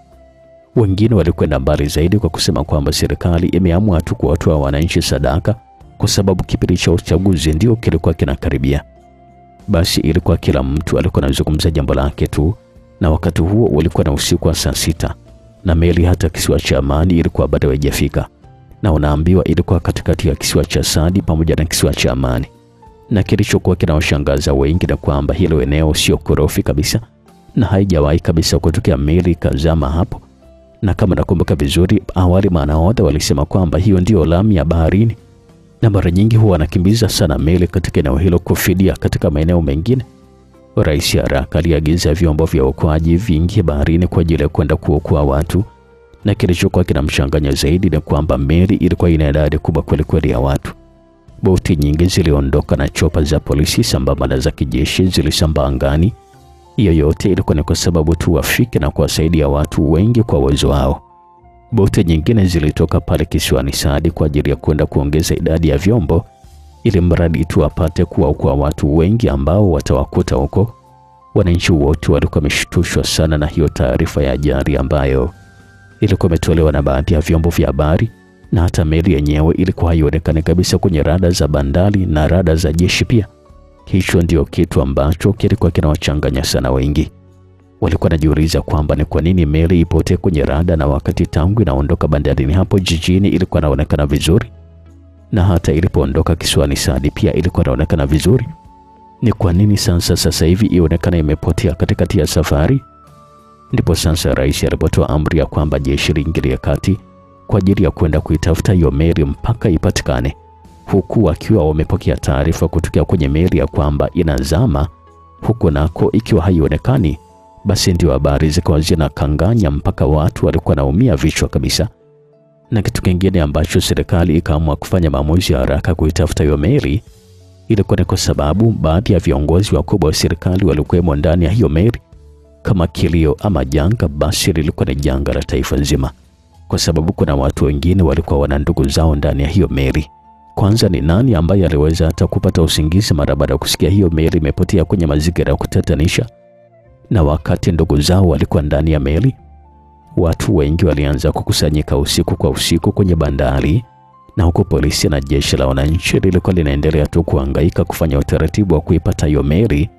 Wengine walikwenda mbali zaidi kwa kusema kwamba serikali imeamua tu kuwatoa wananchi sadaka kwa sababu kipindi cha uchaguzi ndio kilikuwa kinakaribia. Basi ilikuwa kila mtu alikuwa anazungumza jambo lake tu, na wakati huo ulikuwa na usiku wa saa 6 na meli hata kisiwa cha Amani ilikuwa bado haijafika, na unaambiwa ilikuwa katikati ya kisiwa cha Sadi pamoja na kisiwa cha Amani. Na kilichokuwa kinawashangaza wengi na kwamba hilo eneo sio korofi kabisa na haijawahi kabisa kutokea meli kazama hapo. Na kama nakumbuka vizuri, awali manahodha walisema kwamba hiyo ndio lami ya baharini, na mara nyingi huwa anakimbiza sana meli katika eneo hilo kufidia katika maeneo mengine. Rais haraka aliagiza vyombo vya uokoaji viingie baharini kwa ajili ya kwenda kuokoa watu, na kilichokuwa kinamchanganya zaidi ni kwamba meli ilikuwa ina idadi kubwa kweli ya watu. Boti nyingi ziliondoka na chopa za polisi sambamba na za kijeshi zilisambaa angani. Hiyo yote ilikuwa ni kwa sababu tu wafike na kuwasaidia watu wengi kwa uwezo wao. Boti nyingine zilitoka pale kisiwani Sadi kwa ajili ya kwenda kuongeza idadi ya vyombo ili mradi tu apate kuwaokoa watu wengi ambao watawakuta huko. Wananchi wote walikuwa wameshtushwa sana na hiyo taarifa ya ajali ambayo ilikuwa imetolewa na baadhi ya vyombo vya habari, na hata meli yenyewe ilikuwa haionekani kabisa kwenye rada za bandari na rada za jeshi pia. Hicho ndio kitu ambacho kilikuwa kinawachanganya sana wengi. Walikuwa wanajiuliza kwamba ni kwa nini meli ipotee kwenye rada na wakati tangu inaondoka bandarini hapo jijini ilikuwa inaonekana vizuri, na hata ilipoondoka kisiwani Sadi pia ilikuwa inaonekana vizuri. Ni kwa nini sasa hivi ionekana imepotea katikati ya safari? Ndipo sasa rais alipotoa amri ya kwamba jeshi liingilie kati kwa ajili ya kwenda kuitafuta hiyo meli mpaka ipatikane, huku wakiwa wamepokea taarifa kutoka kwenye meli ya kwamba inazama, huko nako ikiwa haionekani, Basi ndio habari zikawa zinakanganya mpaka watu walikuwa naumia vichwa kabisa. Na kitu kingine ambacho serikali ikaamua kufanya maamuzi ya haraka kuitafuta hiyo meli ilikuwa ni kwa sababu baadhi ya viongozi wakubwa wa serikali walikuwa ndani ya hiyo meli. Kama kilio ama janga, basi lilikuwa ni janga la taifa nzima, kwa sababu kuna watu wengine walikuwa wana ndugu zao ndani ya hiyo meli. Kwanza ni nani ambaye aliweza hata kupata usingizi mara baada ya kusikia hiyo meli imepotea kwenye mazingira ya kutatanisha? Na wakati ndugu zao walikuwa ndani ya meli, watu wengi walianza kukusanyika usiku kwa usiku kwenye bandari, na huko polisi na jeshi la wananchi lilikuwa linaendelea tu kuhangaika kufanya utaratibu wa kuipata hiyo meli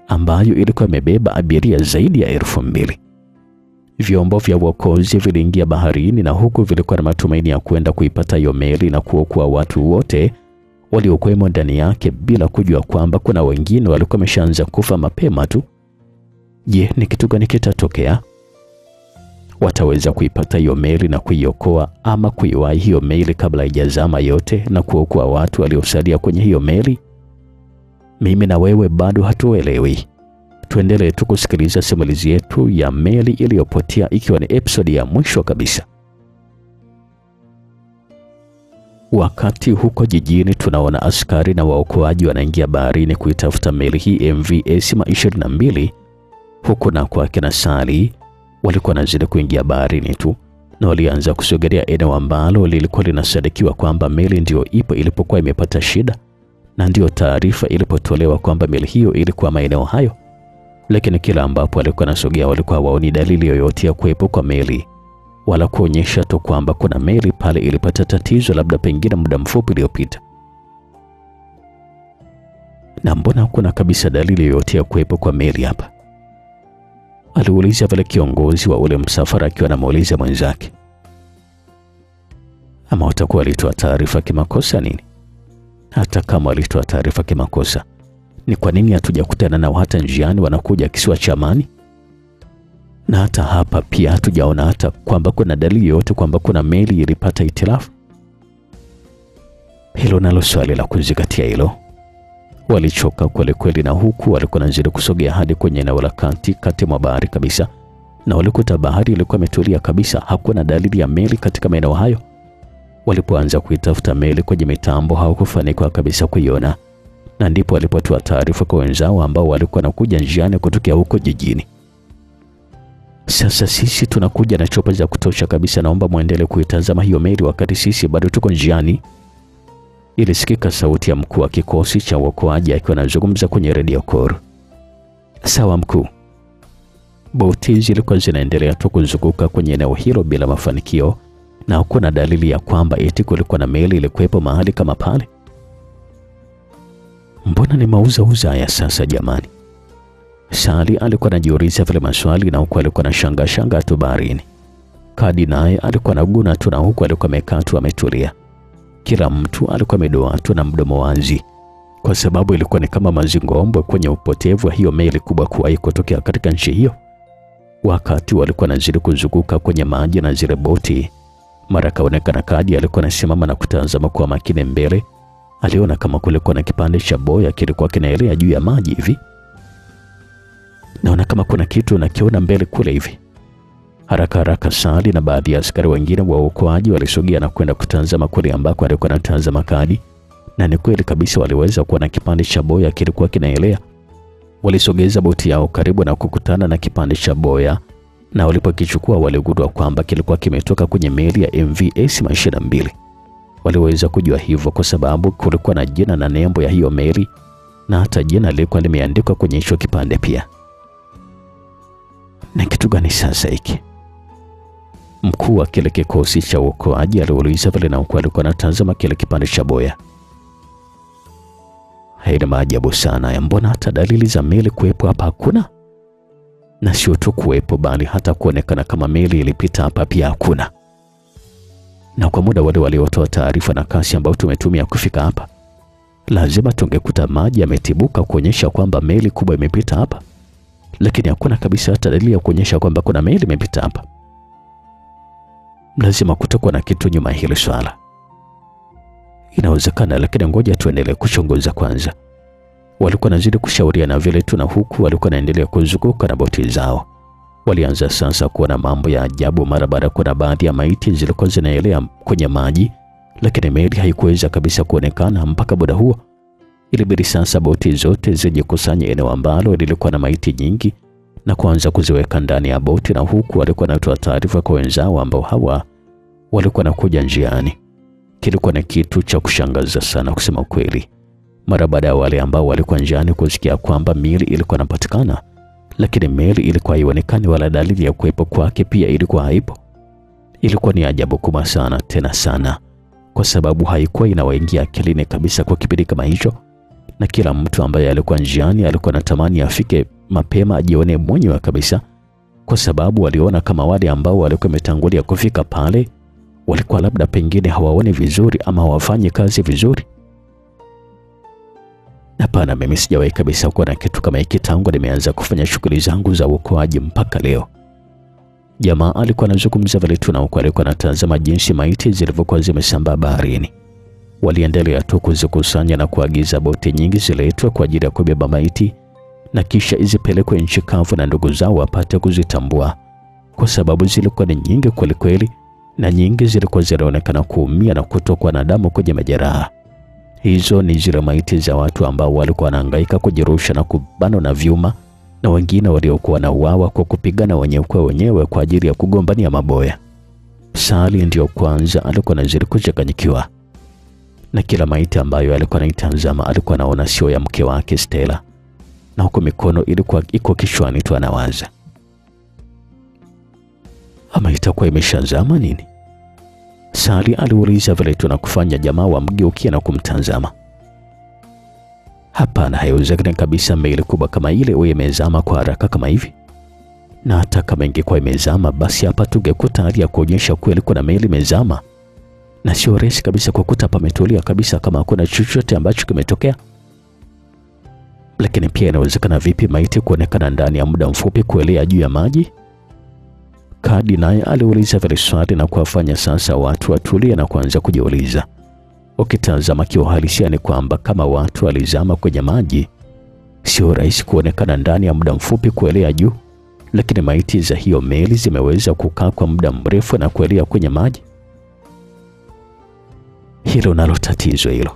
ambayo ilikuwa imebeba abiria zaidi ya 2,000. Vyombo vya uokozi viliingia baharini, na huku vilikuwa na matumaini ya kwenda kuipata hiyo meli na kuokoa watu wote waliokuwa ndani yake, bila kujua kwamba kuna wengine walikuwa wameshaanza kufa mapema tu. Je, ni kitu gani kitatokea? Wataweza kuipata hiyo meli na kuiokoa, ama kuiwahi hiyo meli kabla haijazama yote na kuokoa watu waliosalia kwenye hiyo meli? Mimi na wewe bado hatuelewi. Tuendelee tu kusikiliza simulizi yetu ya meli iliyopotea, ikiwa ni episodi ya mwisho kabisa. Wakati huko jijini tunaona askari na waokoaji wanaingia baharini kuitafuta meli hii MV Esima 22. Huku na kwa kina Sali walikuwa nazidi kuingia baharini tu, na walianza kusogelea eneo ambalo lilikuwa linasadikiwa kwamba meli ndio ipo ilipokuwa imepata shida, na ndio taarifa ilipotolewa kwamba meli hiyo ilikuwa maeneo hayo. Lakini kila ambapo walikuwa nasogea walikuwa waoni dalili yoyote ya kuwepo kwa meli, wala kuonyesha tu kwamba kuna meli pale ilipata tatizo labda pengine muda mfupi uliopita. Na mbona kuna kabisa dalili yoyote ya kuwepo kwa meli hapa? Aliuliza vile kiongozi wa ule msafara akiwa anamuuliza mwenzake. Ama watakuwa walitoa taarifa kimakosa nini? Hata kama walitoa taarifa kimakosa, ni kwa nini hatujakutana nao hata njiani wanakuja kisiwa cha Amani? Na hata hapa pia hatujaona hata kwamba kuna dalili yote kwamba kuna meli ilipata hitilafu. Hilo nalo swali la kuzingatia hilo. Walichoka kweli kweli, na huku walikuwa nazidi kusogea hadi kwenye eneo la kati mwa bahari kabisa, na walikuta bahari ilikuwa imetulia kabisa, hakuna dalili ya meli katika maeneo hayo. Walipoanza kuitafuta meli kwenye mitambo hawakufanikiwa kabisa kuiona, na ndipo walipotoa taarifa kwa wenzao ambao walikuwa nakuja njiani kutokea huko jijini. Sasa sisi tunakuja na chopa za kutosha kabisa, naomba muendelee kuitazama hiyo meli wakati sisi bado tuko njiani. Ilisikika sauti ya mkuu wa kikosi cha uokoaji akiwa anazungumza kwenye radio call. Sawa mkuu. Boti zilikuwa zinaendelea tu kuzunguka kwenye eneo hilo bila mafanikio, na hakuna dalili ya kwamba eti kulikuwa na meli ilikuwepo mahali kama pale. Mbona ni mauza haya sasa jamani? Sali alikuwa anajiuliza vile maswali, na huku alikuwa na shanga tu baharini. Kadi naye alikuwa anaguna tu, na huku alikuwa amekaa tu ametulia. Kila mtu alikuwa amedoa tu na mdomo wazi, kwa sababu ilikuwa ni kama mazingombwe kwenye upotevu wa hiyo meli kubwa kuwahi kutokea katika nchi hiyo. Wakati walikuwa nazidi kuzunguka kwenye maji na zile boti, mara kaonekana Kadi alikuwa anasimama na kutazama kwa makini mbele. Aliona kama kulikuwa na kipande cha boya kilikuwa kinaelea juu ya maji hivi. Naona kama kuna kitu nakiona mbele kule hivi. Haraka Sali na baadhi ya askari wengine wa uokoaji walisogea na kwenda kutazama kule ambako alikuwa anatazama Kadi, na ni kweli kabisa waliweza kuona kipande cha boya kilikuwa kinaelea. Walisogeza boti yao karibu na kukutana na kipande cha boya, na walipokichukua waligundua kwamba kilikuwa kimetoka kwenye meli ya MV Esima 22. Waliweza kujua hivyo kwa sababu kulikuwa na jina na nembo ya hiyo meli, na hata jina lilikuwa limeandikwa kwenye hicho kipande pia. Na kitu gani sasa hiki? Mkuu wa kile kikosi cha uokoaji aliuliza vile, na huko alikuwa anatazama kile kipande cha boya. Haina maajabu sana ya mbona hata dalili za meli kuwepo hapa hakuna? Na sio tu kuwepo, bali hata kuonekana kama meli ilipita hapa pia hakuna. Na kwa muda wale waliotoa taarifa na kasi ambayo tumetumia kufika hapa, lazima tungekuta maji yametibuka kuonyesha kwamba meli kubwa imepita hapa, lakini hakuna kabisa hata dalili ya kuonyesha kwamba kuna meli imepita hapa. Lazima kutakuwa na kitu nyuma hili swala. Inawezekana, lakini ngoja tuendelee kuchunguza kwanza. Walikuwa nazidi kushauriana vile tu, na huku walikuwa naendelea kuzunguka na boti zao. Walianza sasa kuona mambo ya ajabu mara baada kuna baadhi ya maiti zilikuwa zinaelea kwenye maji, lakini meli haikuweza kabisa kuonekana mpaka muda huo. Ilibidi sasa boti zote zijikusanye eneo ambalo lilikuwa na maiti nyingi na kuanza kuziweka ndani ya boti, na huku walikuwa wanatoa taarifa kwa wenzao ambao hawa walikuwa nakuja njiani. Kilikuwa na kitu cha kushangaza sana kusema ukweli. Mara baada ya wale ambao walikuwa njiani kusikia kwamba meli ilikuwa inapatikana, lakini meli ilikuwa haionekani wala dalili ya kuwepo kwake pia ilikuwa haipo. Ilikuwa ni ajabu kubwa sana, tena sana, kwa sababu haikuwa inawaingia akilini kabisa kwa kipindi kama hicho, na kila mtu ambaye alikuwa njiani alikuwa anatamani afike mapema ajione mwenyewe kabisa, kwa sababu waliona kama wale ambao walikuwa wametangulia kufika pale walikuwa labda pengine hawaoni vizuri ama hawafanyi kazi vizuri. Hapana, mimi sijawahi kabisa kuona kitu kama hiki tangu nimeanza kufanya shughuli zangu za uokoaji mpaka leo. Jamaa alikuwa anazungumza vile tu, na huko alikuwa anatazama jinsi maiti zilivyokuwa zimesambaa baharini. Waliendelea tu kuzikusanya na kuagiza boti nyingi ziletwe kwa ajili ya kubeba maiti na kisha izipelekwe nchi kavu na ndugu zao wapate kuzitambua, kwa sababu zilikuwa ni nyingi kweli kweli, na nyingi zilikuwa zinaonekana kuumia na kutokwa na damu kwenye majeraha. Hizo ni zile maiti za watu ambao walikuwa wanahangaika kujirusha na kubanwa na vyuma, na wengine waliokuwa na uawa kwa kupigana wenyewe kwa wenyewe kwa ajili ya kugombania maboya. Sali ndio kwanza alikuwa anazidi kuchanganyikiwa, na kila maiti ambayo alikuwa anaitazama alikuwa anaona sio ya mke wake Stella, na huko mikono ilikuwa iko kichwani tu anawaza, ama itakuwa imeshazama nini? Sali aliuliza vile tu na kufanya jamaa wamgeukia na kumtazama. Hapana, haiwezekani kabisa meli kubwa kama ile iwe imezama kwa haraka kama hivi. Na hata kama ingekuwa imezama, basi hapa tungekuta hali ya kuonyesha kweli kuna meli imezama. Na sio rahisi kabisa kukuta pametulia kabisa kama hakuna chochote ambacho kimetokea. Lakini pia inawezekana vipi maiti kuonekana ndani ya muda mfupi kuelea juu ya maji? Kadi naye aliuliza vile swali na kuwafanya sasa watu watulie na kuanza kujiuliza. Ukitazama kiuhalisia ni kwamba kama watu walizama kwenye maji, sio rahisi kuonekana ndani ya muda mfupi kuelea juu, lakini maiti za hiyo meli zimeweza kukaa kwa muda mrefu na kuelea kwenye maji. Hilo nalo tatizo hilo.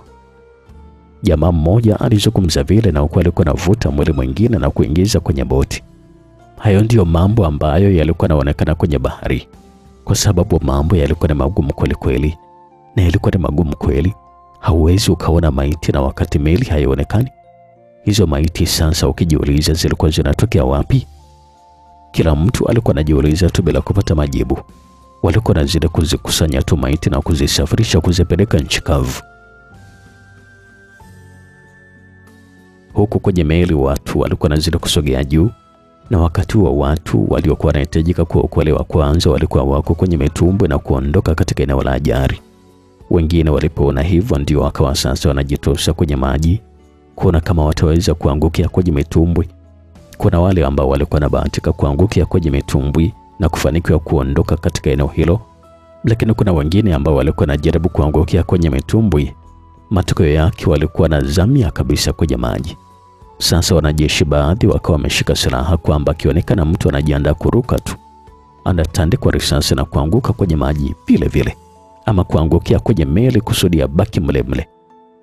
Jamaa mmoja alizungumza vile, na huko alikuwa anavuta mwili mwingine na kuingiza kwenye boti. Hayo ndio mambo ambayo yalikuwa yanaonekana kwenye bahari, kwa sababu mambo yalikuwa ni magumu kweli kweli, na yalikuwa ni magumu kweli. Hauwezi ukaona maiti na wakati meli haionekani. Hizo maiti sasa ukijiuliza zilikuwa zinatokea wapi? Kila mtu alikuwa anajiuliza tu bila kupata majibu. Walikuwa wanazidi kuzikusanya tu maiti na kuzisafirisha kuzipeleka nchi kavu. Huku kwenye meli watu walikuwa wanazidi kusogea juu, na wakati wa watu waliokuwa wanahitajika kuokolewa kwanza walikuwa wako kwenye mitumbwi na kuondoka katika eneo la ajali. Wengine walipoona hivyo ndio wakawa sasa wanajitosa kwenye maji kuona kama wataweza kuangukia kwenye mitumbwi. Kuna wale ambao walikuwa na bahatika kuangukia kwenye mitumbwi na kufanikiwa kuondoka katika eneo hilo, lakini kuna wengine ambao walikuwa wanajaribu kuangukia kwenye mitumbwi, matokeo yake walikuwa na zamia kabisa kwenye maji. Sasa wanajeshi baadhi wakawa wameshika silaha kwamba akionekana mtu anajiandaa kuruka tu, anatandikwa risasi na kuanguka kwenye maji vile vile, ama kuangukia kwenye meli kusudi abaki mle mle.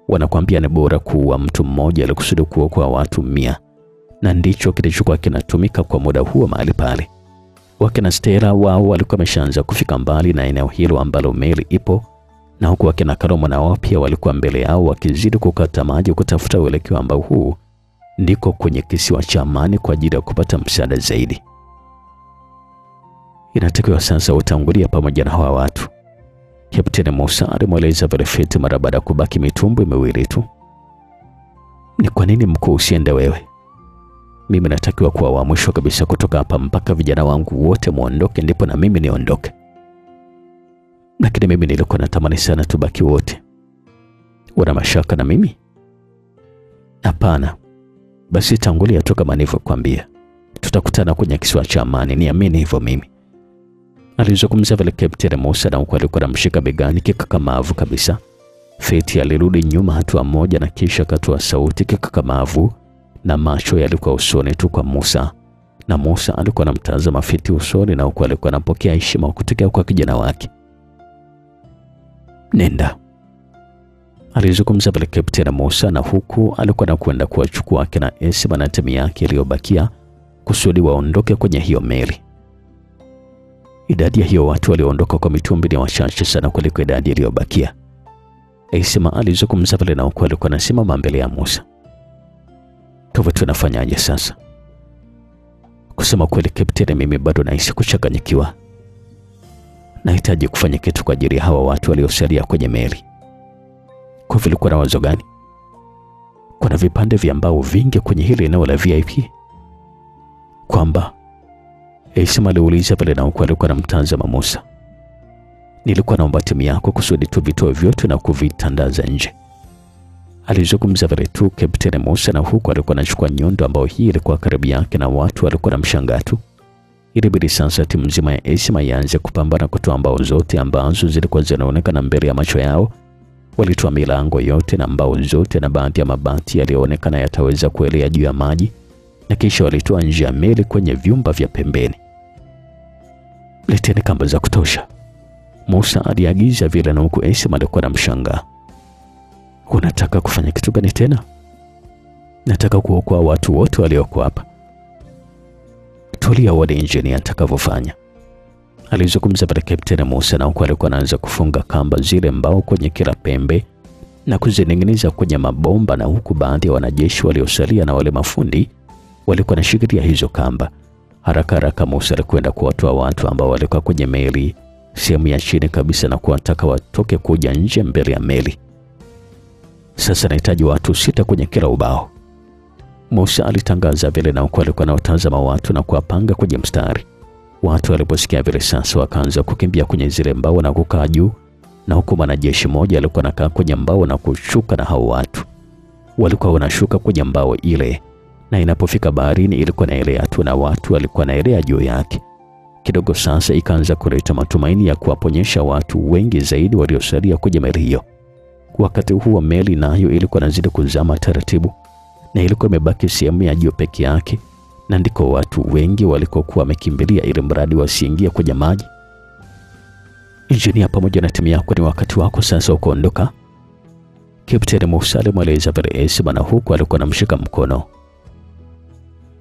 Wanakuambia ni bora kuua mtu mmoja ili kusudi kuokoa watu 100, na ndicho kilichokuwa kinatumika kwa muda huo mahali pale. Wakina Stella wao walikuwa wameshaanza kufika mbali na eneo hilo ambalo meli ipo, na huku wakina Karomo na wao pia walikuwa mbele yao wakizidi kukata maji kutafuta uelekeo ambao huu ndiko kwenye kisiwa cha amani kwa ajili ya kupata msaada zaidi. Inatakiwa sasa utangulia pamoja na hawa watu. Kapteni Musa alimweleza Velfeti mara baada ya kubaki mitumbwi miwili tu. Ni kwa nini mkuu usiende wewe? Mimi natakiwa kuwa wa mwisho kabisa kutoka hapa mpaka vijana wangu wote muondoke ndipo na mimi niondoke. Lakini mimi nilikuwa natamani sana tubaki wote. Una mashaka na mimi? Hapana. Basi tangulia tu kama nilivyokuambia. Tutakutana kwenye kisiwa cha amani, niamini hivyo mimi. Alizungumza vile Kapteni Musa, na huko alikuwa anamshika begani kikakamavu kabisa. Feti alirudi nyuma hatua moja na kisha akatoa sauti kikakamavu, na macho yalikuwa usoni tu kwa Musa. Na Musa alikuwa anamtazama Feti usoni, na huku alikuwa anapokea heshima kutoka kwa kijana wake. Nenda, alizungumza pale Kapteni Musa, na huku alikuwa anakwenda kuwachukua akina Esma na timu yake iliyobakia kusudi waondoke kwenye hiyo meli. Idadi ya hiyo watu walioondoka kwa mitumbwi ni wachache sana kuliko idadi iliyobakia. Esma alizungumza pale, na huku alikuwa anasimama mbele ya Musa. Kwa hivyo tunafanyaje sasa? Kusema kweli Kapteni, mimi bado nahisi kuchanganyikiwa. Nahitaji kufanya kitu kwa ajili ya hawa watu waliosalia kwenye meli. Kwa vile kuna wazo gani? Kuna vipande vya mbao vingi kwenye hili eneo la VIP. Kwamba Esma aliuliza pale, na huku alikuwa anamtazama Musa. Nilikuwa naomba timu yako kusudi tu vitoe vyote na kuvitandaza nje, alizungumza pale tu Kapteni Musa, na huku alikuwa anachukua nyundo ambayo hii ilikuwa karibu yake, na watu walikuwa na mshangaa tu. Ilibidi sasa timu nzima ya Esma ianze kupambana kutoa mbao zote ambazo zilikuwa zinaonekana mbele ya macho yao. Walitoa milango yote na mbao zote na baadhi ya mabati yaliyoonekana yataweza kuelea juu ya maji, na kisha walitoa nje ya meli kwenye vyumba vya pembeni. Leteni kamba za kutosha, Musa aliagiza vile, na huku Esma alikuwa na mshangaa. Unataka kufanya kitu gani tena? Nataka kuokoa watu wote walioko hapa. Tulia wale engineer atakavyofanya, alizungumza pale Kapteni Musa, na huku alikuwa anaanza kufunga kamba zile mbao kwenye kila pembe na kuzining'iniza kwenye mabomba, na huku baadhi ya wanajeshi waliosalia na wale mafundi walikuwa wanashikilia hizo kamba. Haraka haraka Musa alikwenda kuwatoa watu ambao walikuwa kwenye meli sehemu ya chini kabisa na kuwataka watoke kuja nje mbele ya meli. Sasa nahitaji watu 6 kwenye kila ubao, Musa alitangaza vile, na huku alikuwa anawatazama watu na kuwapanga kwenye mstari. Watu waliposikia vile sasa wakaanza kukimbia kwenye zile mbao na kukaa juu, na huku mwanajeshi mmoja alikuwa anakaa kwenye mbao na kushuka, na hao watu walikuwa wanashuka kwenye mbao ile, na inapofika baharini ilikuwa inaelea tu, na watu walikuwa wanaelea juu yake. Kidogo sasa ikaanza kuleta matumaini ya kuwaponyesha watu wengi zaidi waliosalia kwenye meli hiyo. Wakati huo meli nayo ilikuwa inazidi kuzama taratibu, na ilikuwa imebaki sehemu ya juu peke yake, na ndiko watu wengi walikokuwa wamekimbilia ili mradi wasiingie kwenye maji. Engineer pamoja na timu yako, ni wakati wako sasa wa kuondoka, Kapteni Musa alimweleza pale Esma, na huku alikuwa anamshika mkono.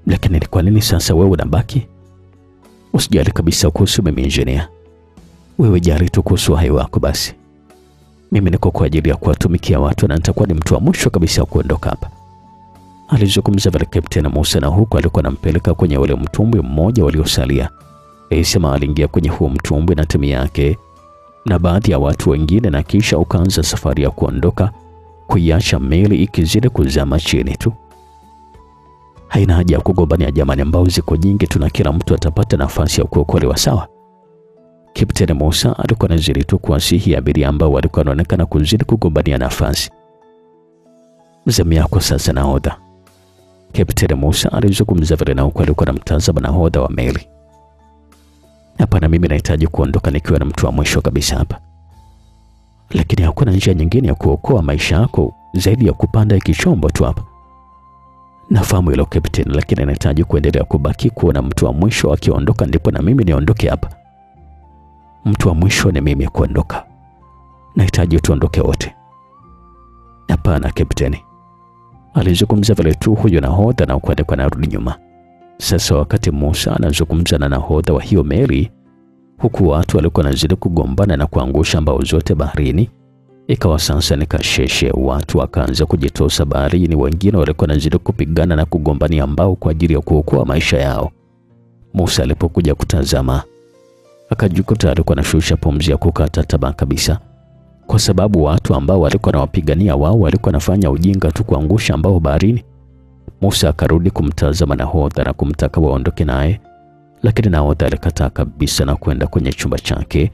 Lakini ni kwa nini sasa wewe unabaki? Usijali kabisa kuhusu mimi engineer. Wewe jali tu kuhusu hai wako basi. Mimi niko kwa ajili ya kuwatumikia watu, na nitakuwa ni mtu wa mwisho kabisa kuondoka hapa, alizungumza pale Kapteni Musa, na huku alikuwa anampeleka kwenye ule mtumbwi mmoja waliosalia. Esma aliingia kwenye huo mtumbwi na timu yake na baadhi ya watu wengine, na kisha ukaanza safari ya kuondoka, kuiacha meli ikizidi kuzama chini tu. Haina haja ya kugombania jamani, ambao ziko nyingi tu na kila mtu atapata nafasi ya kuokolewa, sawa? Kapteni Musa alikuwa anazidi tu kuwasihi abiria ambao walikuwa wanaonekana kuzidi kugombania nafasi. Zamu yako sasa nahodha, Kapteni Musa alizungumza vile, na huku alikuwa anamtazama nahodha wa meli. Hapana, mimi nahitaji kuondoka nikiwa na mtu wa mwisho kabisa hapa, lakini hakuna njia nyingine ya kuokoa maisha yako zaidi ya kupanda kichombo tu hapa. Nafahamu hilo Kapteni, lakini nahitaji kuendelea kubaki kuona mtu wa mwisho akiondoka ndipo na mimi niondoke hapa. Mtu wa mwisho ni mimi kuondoka, nahitaji tuondoke wote. Hapana Kapteni, alizungumza vile tu huyo nahodha, na ukwenda kwa narudi nyuma. Sasa wakati Musa anazungumza na nahodha wa hiyo meli, huku watu walikuwa wanazidi kugombana na kuangusha mbao zote baharini, ikawa sasa ni kasheshe. Watu wakaanza kujitosa baharini, wengine walikuwa wanazidi kupigana na kugombania mbao kwa ajili ya kuokoa maisha yao. Musa alipokuja kutazama, akajikuta alikuwa anashusha pumzi ya kukata tamaa kabisa, kwa sababu watu ambao walikuwa wanawapigania wao walikuwa wanafanya ujinga tu kuangusha mbao baharini. Musa akarudi kumtazama nahodha na kumtaka waondoke naye, lakini nahodha alikataa kabisa na kwenda kwenye chumba chake,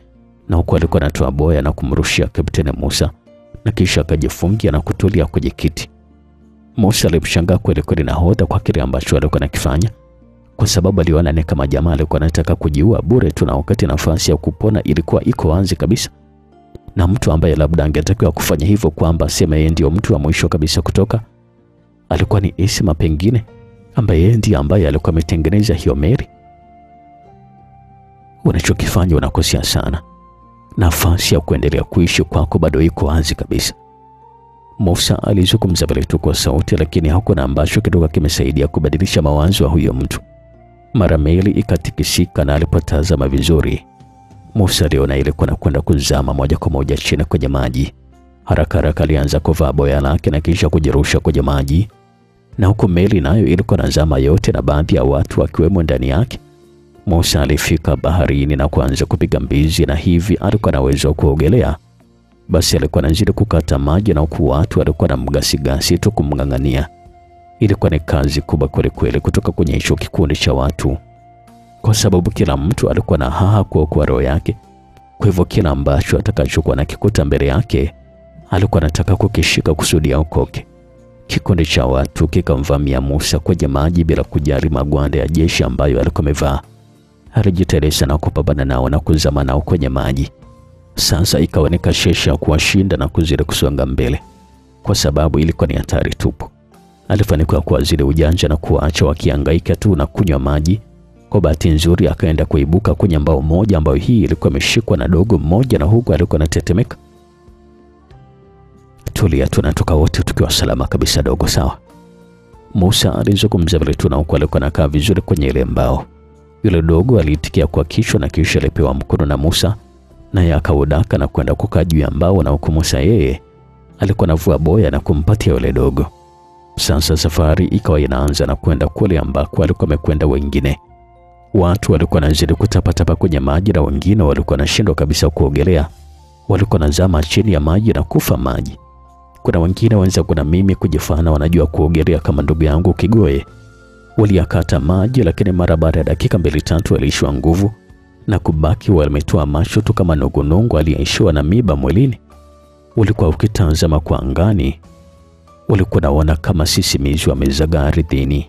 na huko alikuwa anatoa boya na kumrushia Kapteni Musa, na kisha akajifungia na kutulia kwenye kiti. Musa alimshangaa kweli kweli nahodha kwa kile ambacho alikuwa anakifanya, kwa sababu aliona ni kama jamaa alikuwa anataka kujiua bure tu, na wakati nafasi ya kupona ilikuwa iko wazi kabisa. na mtu ambaye labda angetakiwa kufanya hivyo, kwamba sema yeye ndio mtu wa mwisho kabisa kutoka, alikuwa ni Esma, pengine ambaye yeye ndiye ambaye alikuwa ametengeneza hiyo meli. Unachokifanya unakosea sana. Nafasi ya kuendelea kuishi kwako bado iko wazi kabisa. Musa alizungumza pale tu kwa sauti, lakini hakuna ambacho kidogo kimesaidia kubadilisha mawazo ya huyo mtu. Mara meli ikatikisika, na alipotazama vizuri, Musa aliona ilikuwa inakwenda kuzama moja kwa moja chini kwenye maji. Haraka haraka alianza kuvaa boya lake na kisha kujirusha kwenye maji, na huko meli nayo ilikuwa inazama yote na baadhi ya watu wakiwemo ndani yake. Musa alifika baharini na kuanza kupiga mbizi, na hivi alikuwa na uwezo wa kuogelea. Basi alikuwa anazidi kukata maji, na huku watu walikuwa na mgasigasi tu kumng'ang'ania. Ilikuwa ni kazi kubwa kweli kweli kutoka kwenye hicho kikundi cha watu, kwa sababu kila mtu alikuwa na haha kuokoa roho yake. Kwa hivyo kila ambacho atakachokuwa na kikuta mbele yake alikuwa anataka kukishika kusudi aokoke. Kikundi cha watu kikamvamia Musa kwenye maji bila kujali magwanda ya jeshi ambayo alikuwa amevaa. Alijiteleza na kupambana nao na kuzama nao kwenye maji. Sasa ikawa ni kashesha kuwashinda na kuzidi kusonga mbele, kwa sababu ilikuwa ni hatari tupu. Alifanikiwa kuwazidi ujanja na kuacha wakihangaika tu na kunywa maji. Kwa bahati nzuri akaenda kuibuka kwenye mbao moja ambayo hii ilikuwa imeshikwa na dogo mmoja, na huko alikuwa anatetemeka. Tulia, tunatoka wote tukiwa salama kabisa dogo, sawa? Musa alizungumza vile tu, na huko alikuwa anakaa vizuri kwenye ile mbao. Yule dogo aliitikia kwa kichwa na kisha alipewa mkono na Musa, naye akaudaka na kwenda kukaa juu ya mbao, na huko Musa yeye alikuwa anavua boya na kumpatia yule dogo. Sasa safari ikawa inaanza na kwenda kule ambako alikuwa amekwenda wengine. Watu walikuwa wanazidi kutapatapa kwenye maji, na wengine walikuwa wanashindwa kabisa kuogelea. Walikuwa wanazama chini ya maji na kufa maji. Kuna wengine wenzangu na mimi kujifana wanajua kuogelea kama ndugu yangu Kigoe. Waliakata maji, lakini mara baada ya dakika 2-3 waliishiwa nguvu na kubaki wametoa macho tu kama nungunungu aliyeishiwa na miba mwilini. Ulikuwa ukitazama kwa angani, ulikuwa naona kama sisimizi wamezagaa ardhini.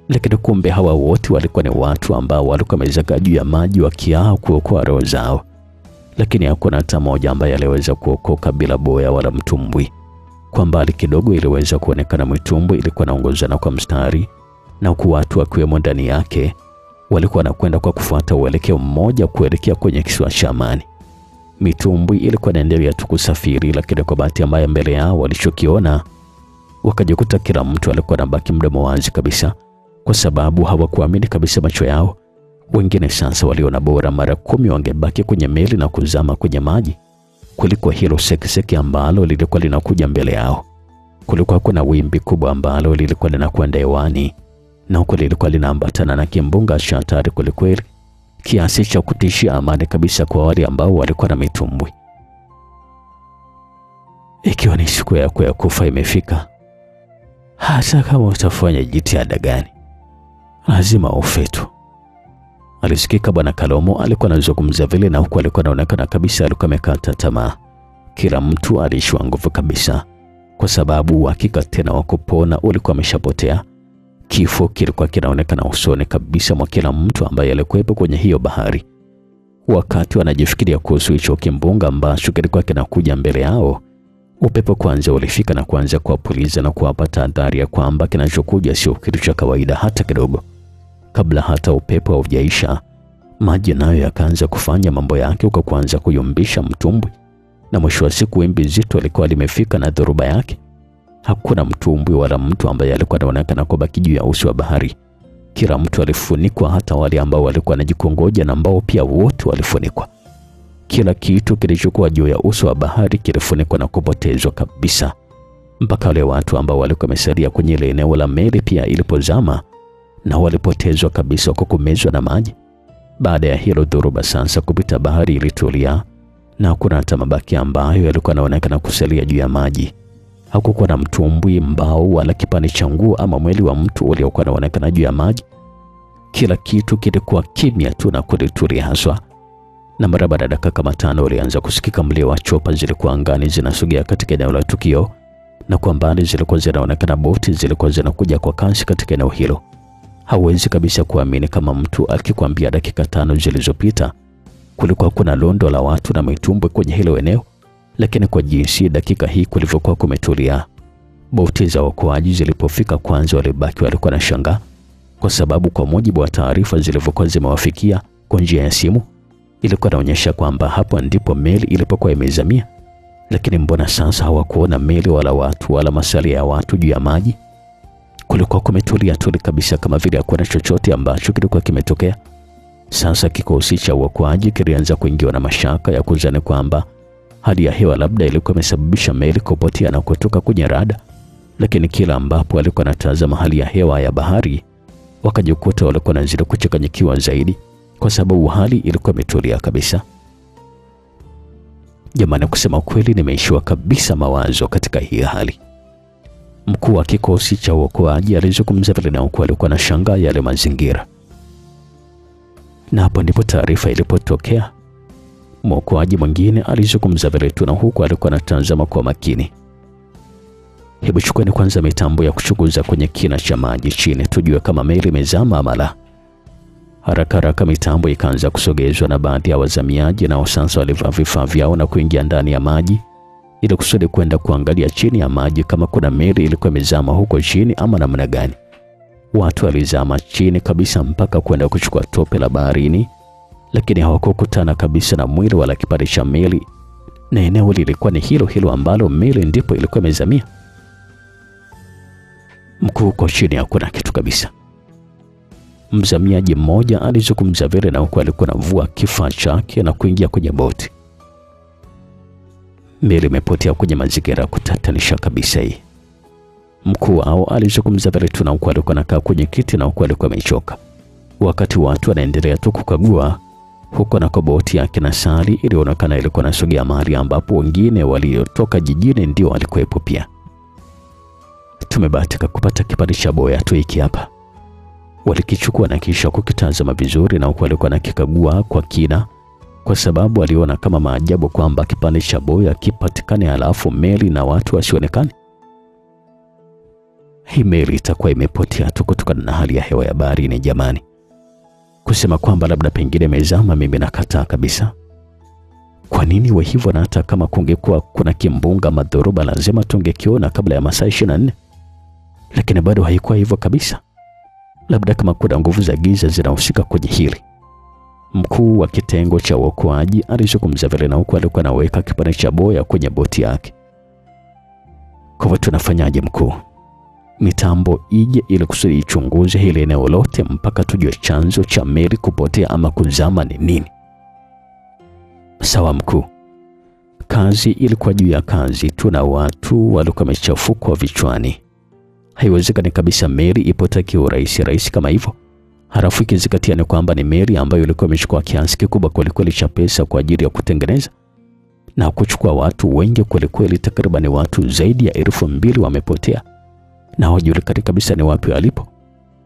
Lakini kumbe hawa wote walikuwa ni watu ambao walikuwa wamezagaa juu ya maji wakiaa kuokoa roho zao. Lakini hakuna hata mmoja ambaye aliweza kuokoka bila boya wala mtumbwi. Kwa mbali kidogo iliweza kuonekana mitumbwi ilikuwa inaongozana kwa mstari, na huku watu wakiwemo ndani yake walikuwa wanakwenda kwa kufuata uelekeo mmoja kuelekea kwenye kisiwa cha amani. Mitumbwi ilikuwa inaendelea tu kusafiri, lakini kwa bahati mbaya mbele yao walichokiona, wakajikuta kila mtu alikuwa anabaki mdomo wazi kabisa, kwa sababu hawakuamini kabisa macho yao. Wengine sasa waliona bora mara 10 wangebaki kwenye meli na kuzama kwenye maji kuliko hilo sekeseke ambalo lilikuwa linakuja mbele yao. Kulikuwa kuna wimbi kubwa ambalo lilikuwa linakwenda hewani, na huko lilikuwa linaambatana na kimbunga cha hatari kwelikweli, kiasi cha kutishia amani kabisa kwa wale ambao walikuwa na mitumbwi. Ikiwa ni siku yako ya kufa imefika, hasa kama utafanya jitihada gani, lazima ufe tu. Alisikika Bwana Kalomo alikuwa anazungumza vile, na huko alikuwa anaonekana kabisa alikuwa amekata tamaa. Kila mtu alishiwa nguvu kabisa, kwa sababu hakika tena wa kupona ulikuwa umeshapotea. Kifo kilikuwa kinaonekana usoni kabisa mwa kila mtu ambaye alikuwepo kwenye hiyo bahari. Wakati wanajifikiria kuhusu hicho kimbunga ambacho kilikuwa kinakuja mbele yao, upepo kwanza ulifika na kuanza kuwapuliza na kuwapa tahadhari ya kwamba kinachokuja sio kitu cha kawaida hata kidogo. Kabla hata upepo haujaisha, maji nayo yakaanza kufanya mambo yake, ukaanza kuyumbisha mtumbwi, na mwisho wa siku wimbi zito lilikuwa limefika na dhoruba yake. Hakuna mtumbwi wala mtu ambaye alikuwa anaonekana kubaki juu ya uso wa bahari. Kila mtu alifunikwa, hata wale ambao walikuwa wanajikongoja na ambao pia wote walifunikwa. Kila kitu kilichokuwa juu ya uso wa bahari kilifunikwa na kupotezwa kabisa, mpaka wale watu ambao walikuwa wamesalia kwenye ile eneo la meli pia ilipozama, na walipotezwa kabisa kwa kumezwa na maji. Baada ya hilo dhoruba sasa kupita, bahari ilitulia na kuna hata mabaki ambayo yalikuwa yanaonekana kusalia juu ya maji. Hakukuwa na mtumbwi, mbao wala kipande cha nguo ama mwili wa mtu uliokuwa unaonekana juu ya maji. Kila kitu kilikuwa kimya tu na kulitulia haswa. Na mara baada ya dakika kama 5 ulianza kusikika mlio wa chopa zilikuwa angani zinasogea katika eneo la tukio, na kwa mbali zilikuwa zinaonekana boti zilikuwa zinakuja kwa kasi katika eneo hilo. Hauwezi kabisa kuamini kama mtu akikwambia dakika 5 zilizopita kulikuwa kuna londo la watu na mitumbwi kwenye hilo eneo. Lakini kwa jinsi dakika hii kulivyokuwa kumetulia, boti za waokoaji zilipofika kwanza walibaki walikuwa na shangaa, kwa sababu kwa mujibu wa taarifa zilivyokuwa zimewafikia kwa njia ya simu ilikuwa inaonyesha kwamba hapo ndipo meli ilipokuwa imezamia. Lakini mbona sasa hawakuona meli wala watu wala masalia ya watu juu ya maji? Kulikuwa kumetulia tuli kabisa, kama vile hakuna chochote ambacho kilikuwa kimetokea. Sasa kikosi cha uokoaji kilianza kuingiwa na mashaka ya kuzani kwamba hali ya hewa labda ilikuwa imesababisha meli kupotea na kutoka kwenye rada. Lakini kila ambapo walikuwa wanatazama hali ya hewa ya bahari, wakajikuta walikuwa wanazidi kuchanganyikiwa zaidi, kwa sababu hali ilikuwa imetulia kabisa. Jamani, kusema kweli nimeishiwa kabisa mawazo katika hii hali. Mkuu wa kikosi cha uokoaji alizungumza vile, na huku alikuwa na shangaa yale mazingira. Na hapo ndipo taarifa ilipotokea. Mwokoaji mwingine alizungumza vile tu, na huku alikuwa anatazama kwa makini. Hebu chukueni kwanza mitambo ya kuchunguza kwenye kina cha maji chini, tujue kama meli imezama ama la. Haraka mitambo ikaanza kusogezwa na baadhi ya wazamiaji, na sasa walivaa vifaa vyao na kuingia ndani ya maji ili kusudi kwenda kuangalia chini ya maji kama kuna meli ilikuwa imezama huko chini ama namna gani. Watu walizama chini kabisa mpaka kwenda kuchukua tope la baharini, lakini hawakukutana kabisa na mwili wala kipande cha meli, na eneo lilikuwa ni hilo hilo ambalo meli ndipo ilikuwa imezamia. Mkuu, kwa chini hakuna kitu kabisa. Mzamiaji mmoja alizungumza vile, na huko alikuwa anavua kifaa chake na kuingia kwenye boti. Meli imepotea kwenye mazingira kutatanisha kabisa hii. Mkuu wao alizungumza vile tu, na huko alikuwa anakaa kwenye kiti, na huko alikuwa amechoka. Wakati watu wanaendelea tu kukagua, huko na kwa boti yake na Sali ilionekana ilikuwa nasogea mahali ambapo wengine waliotoka jijini ndio walikuwepo pia. Tumebahatika kupata kipande cha boya tu hiki hapa. Walikichukua na kisha kukitazama vizuri, na huko alikuwa nakikagua kwa kina, kwa sababu aliona kama maajabu kwamba kipande cha boya kipatikane halafu meli na watu wasionekane. Hii meli itakuwa imepotea tu kutokana na hali ya hewa ya baharini jamani. Kusema kwamba labda pengine imezama, mimi nakataa kabisa. Kwa nini we hivyo? Na hata kama kungekuwa kuna kimbunga madhoruba lazima tungekiona kabla ya masaa 24. Lakini bado haikuwa hivyo kabisa. Labda kama kuna nguvu za giza zinahusika kwenye hili. Mkuu wa kitengo cha uokoaji alizungumza vile, na huko alikuwa anaweka kipande cha boya kwenye boti yake. Kwa hivyo tunafanyaje mkuu? Mitambo ije ili kusudi ichunguze hili eneo lote mpaka tujue chanzo cha meli kupotea ama kuzama ni nini. Sawa mkuu. Kazi ilikuwa juu ya kazi, tuna watu walikuwa wamechafukwa vichwani. Haiwezekani kabisa meli ipotee kiurahisi kama hivyo. Halafu ikizingatia ni kwamba ni meli ambayo ilikuwa imechukua kiasi kikubwa kweli cha pesa kwa ajili ya kutengeneza na kuchukua watu wengi kweli, takriban watu zaidi ya 2,000 wamepotea na hawajulikani kabisa ni wapi walipo.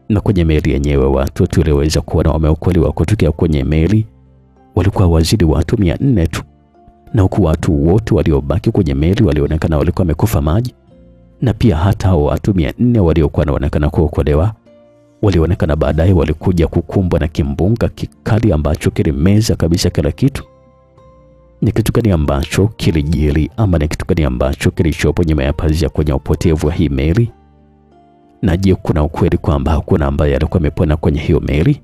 Na kwenye meli yenyewe watu tuliweza kuona wameokolewa kutokea kwenye meli walikuwa wazidi watu 400 tu, na huku watu wote waliobaki kwenye meli walionekana walikuwa wamekufa maji. Na pia hata hao watu 400 waliokuwa wanaonekana kuokolewa walionekana baadaye walikuja kukumbwa na kimbunga kikali ambacho kilimeza kabisa kila kitu. Ni kitu gani ambacho kilijiri, ama ni kitu gani ambacho kilichopo nyuma ya pazia kwenye upotevu wa hii meli? Na je, kuna ukweli kwamba hakuna ambaye alikuwa amepona kwenye hiyo meli?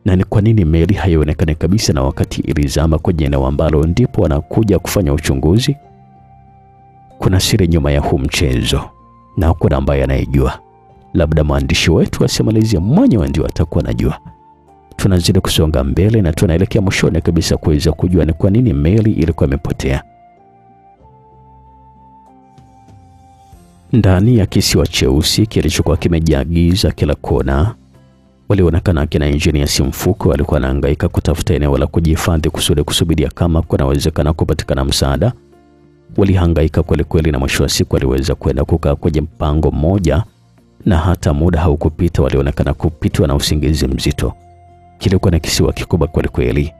Na ni kwa nini meli haionekani kabisa, na wakati ilizama kwenye eneo ambalo ndipo wanakuja kufanya uchunguzi? Kuna siri nyuma ya huu mchezo na hakuna ambaye anayejua. Labda mwandishi wetu asimalizie mwenyewe ndio atakuwa anajua. Tunazidi kusonga mbele na tunaelekea mwishoni kabisa kuweza kujua ni kwa nini meli ilikuwa imepotea. Ndani ya kisiwa cheusi kilichokuwa kimejaa giza kila kona, walionekana kina Engineer Simfuko walikuwa wanahangaika kutafuta eneo la kujihifadhi kusubiria kama kuna uwezekano kupatikana msaada. Walihangaika kweli, na mwisho wa siku waliweza kwenda kukaa kwenye mpango mmoja, na hata muda haukupita walionekana kupitwa na usingizi mzito. Kilikuwa na kisiwa kikubwa kweli,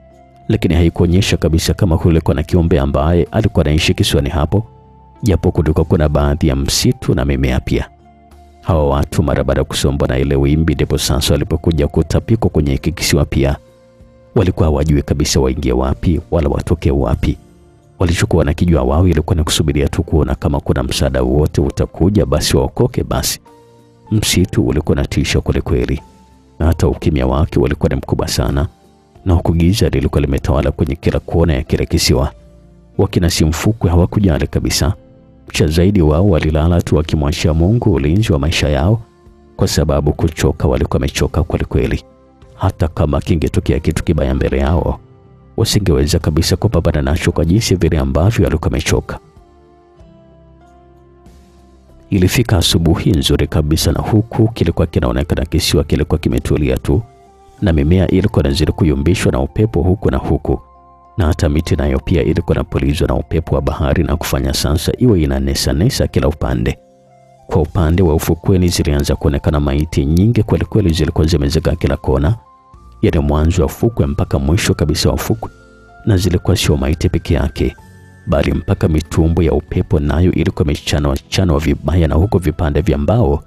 lakini haikuonyesha kabisa kama kulikuwa na kiumbe ambaye alikuwa anaishi kisiwani hapo, japo kulikuwa kuna baadhi ya msitu na mimea pia. Hawa watu mara baada ya kusombwa na ile wimbi ndipo sasa walipokuja kutapikwa kwenye kisiwa pia. Walikuwa hawajui kabisa waingie wapi wala watoke wapi. Walichokuwa wanakijua wao ilikuwa ni kusubiria tu kuona kama kuna msaada wote utakuja basi waokoke basi. Msitu ulikuwa unatisha kweli kweli, na hata ukimya wake ulikuwa ni mkubwa sana, na huku giza lilikuwa limetawala kwenye kila kona ya kile kisiwa. Wakina Simfukwe hawakujali kabisa. Cha zaidi wao walilala tu wakimwachia Mungu ulinzi wa maisha yao, kwa sababu kuchoka walikuwa wamechoka kweli kweli. Hata kama kingetokea kitu kibaya mbele yao, wasingeweza kabisa kupambana nacho kwa jinsi vile ambavyo walikuwa wamechoka. Ilifika asubuhi nzuri kabisa, na huku kilikuwa kinaonekana kisiwa kilikuwa kimetulia tu, na mimea ilikuwa inazidi kuyumbishwa na upepo huku na huku, na hata miti nayo pia ilikuwa inapulizwa na upepo wa bahari na kufanya sasa iwe inanesa kila upande. Kwa upande wa ufukweni zilianza kuonekana maiti nyingi kweli kweli, zilikuwa zimezagaa kila kona, yaani mwanzo wa ufukwe mpaka mwisho kabisa wa ufukwe. Na zilikuwa sio maiti peke yake, bali mpaka mitumbo ya upepo nayo ilikuwa imechanwa vibaya, na huko vipande vya mbao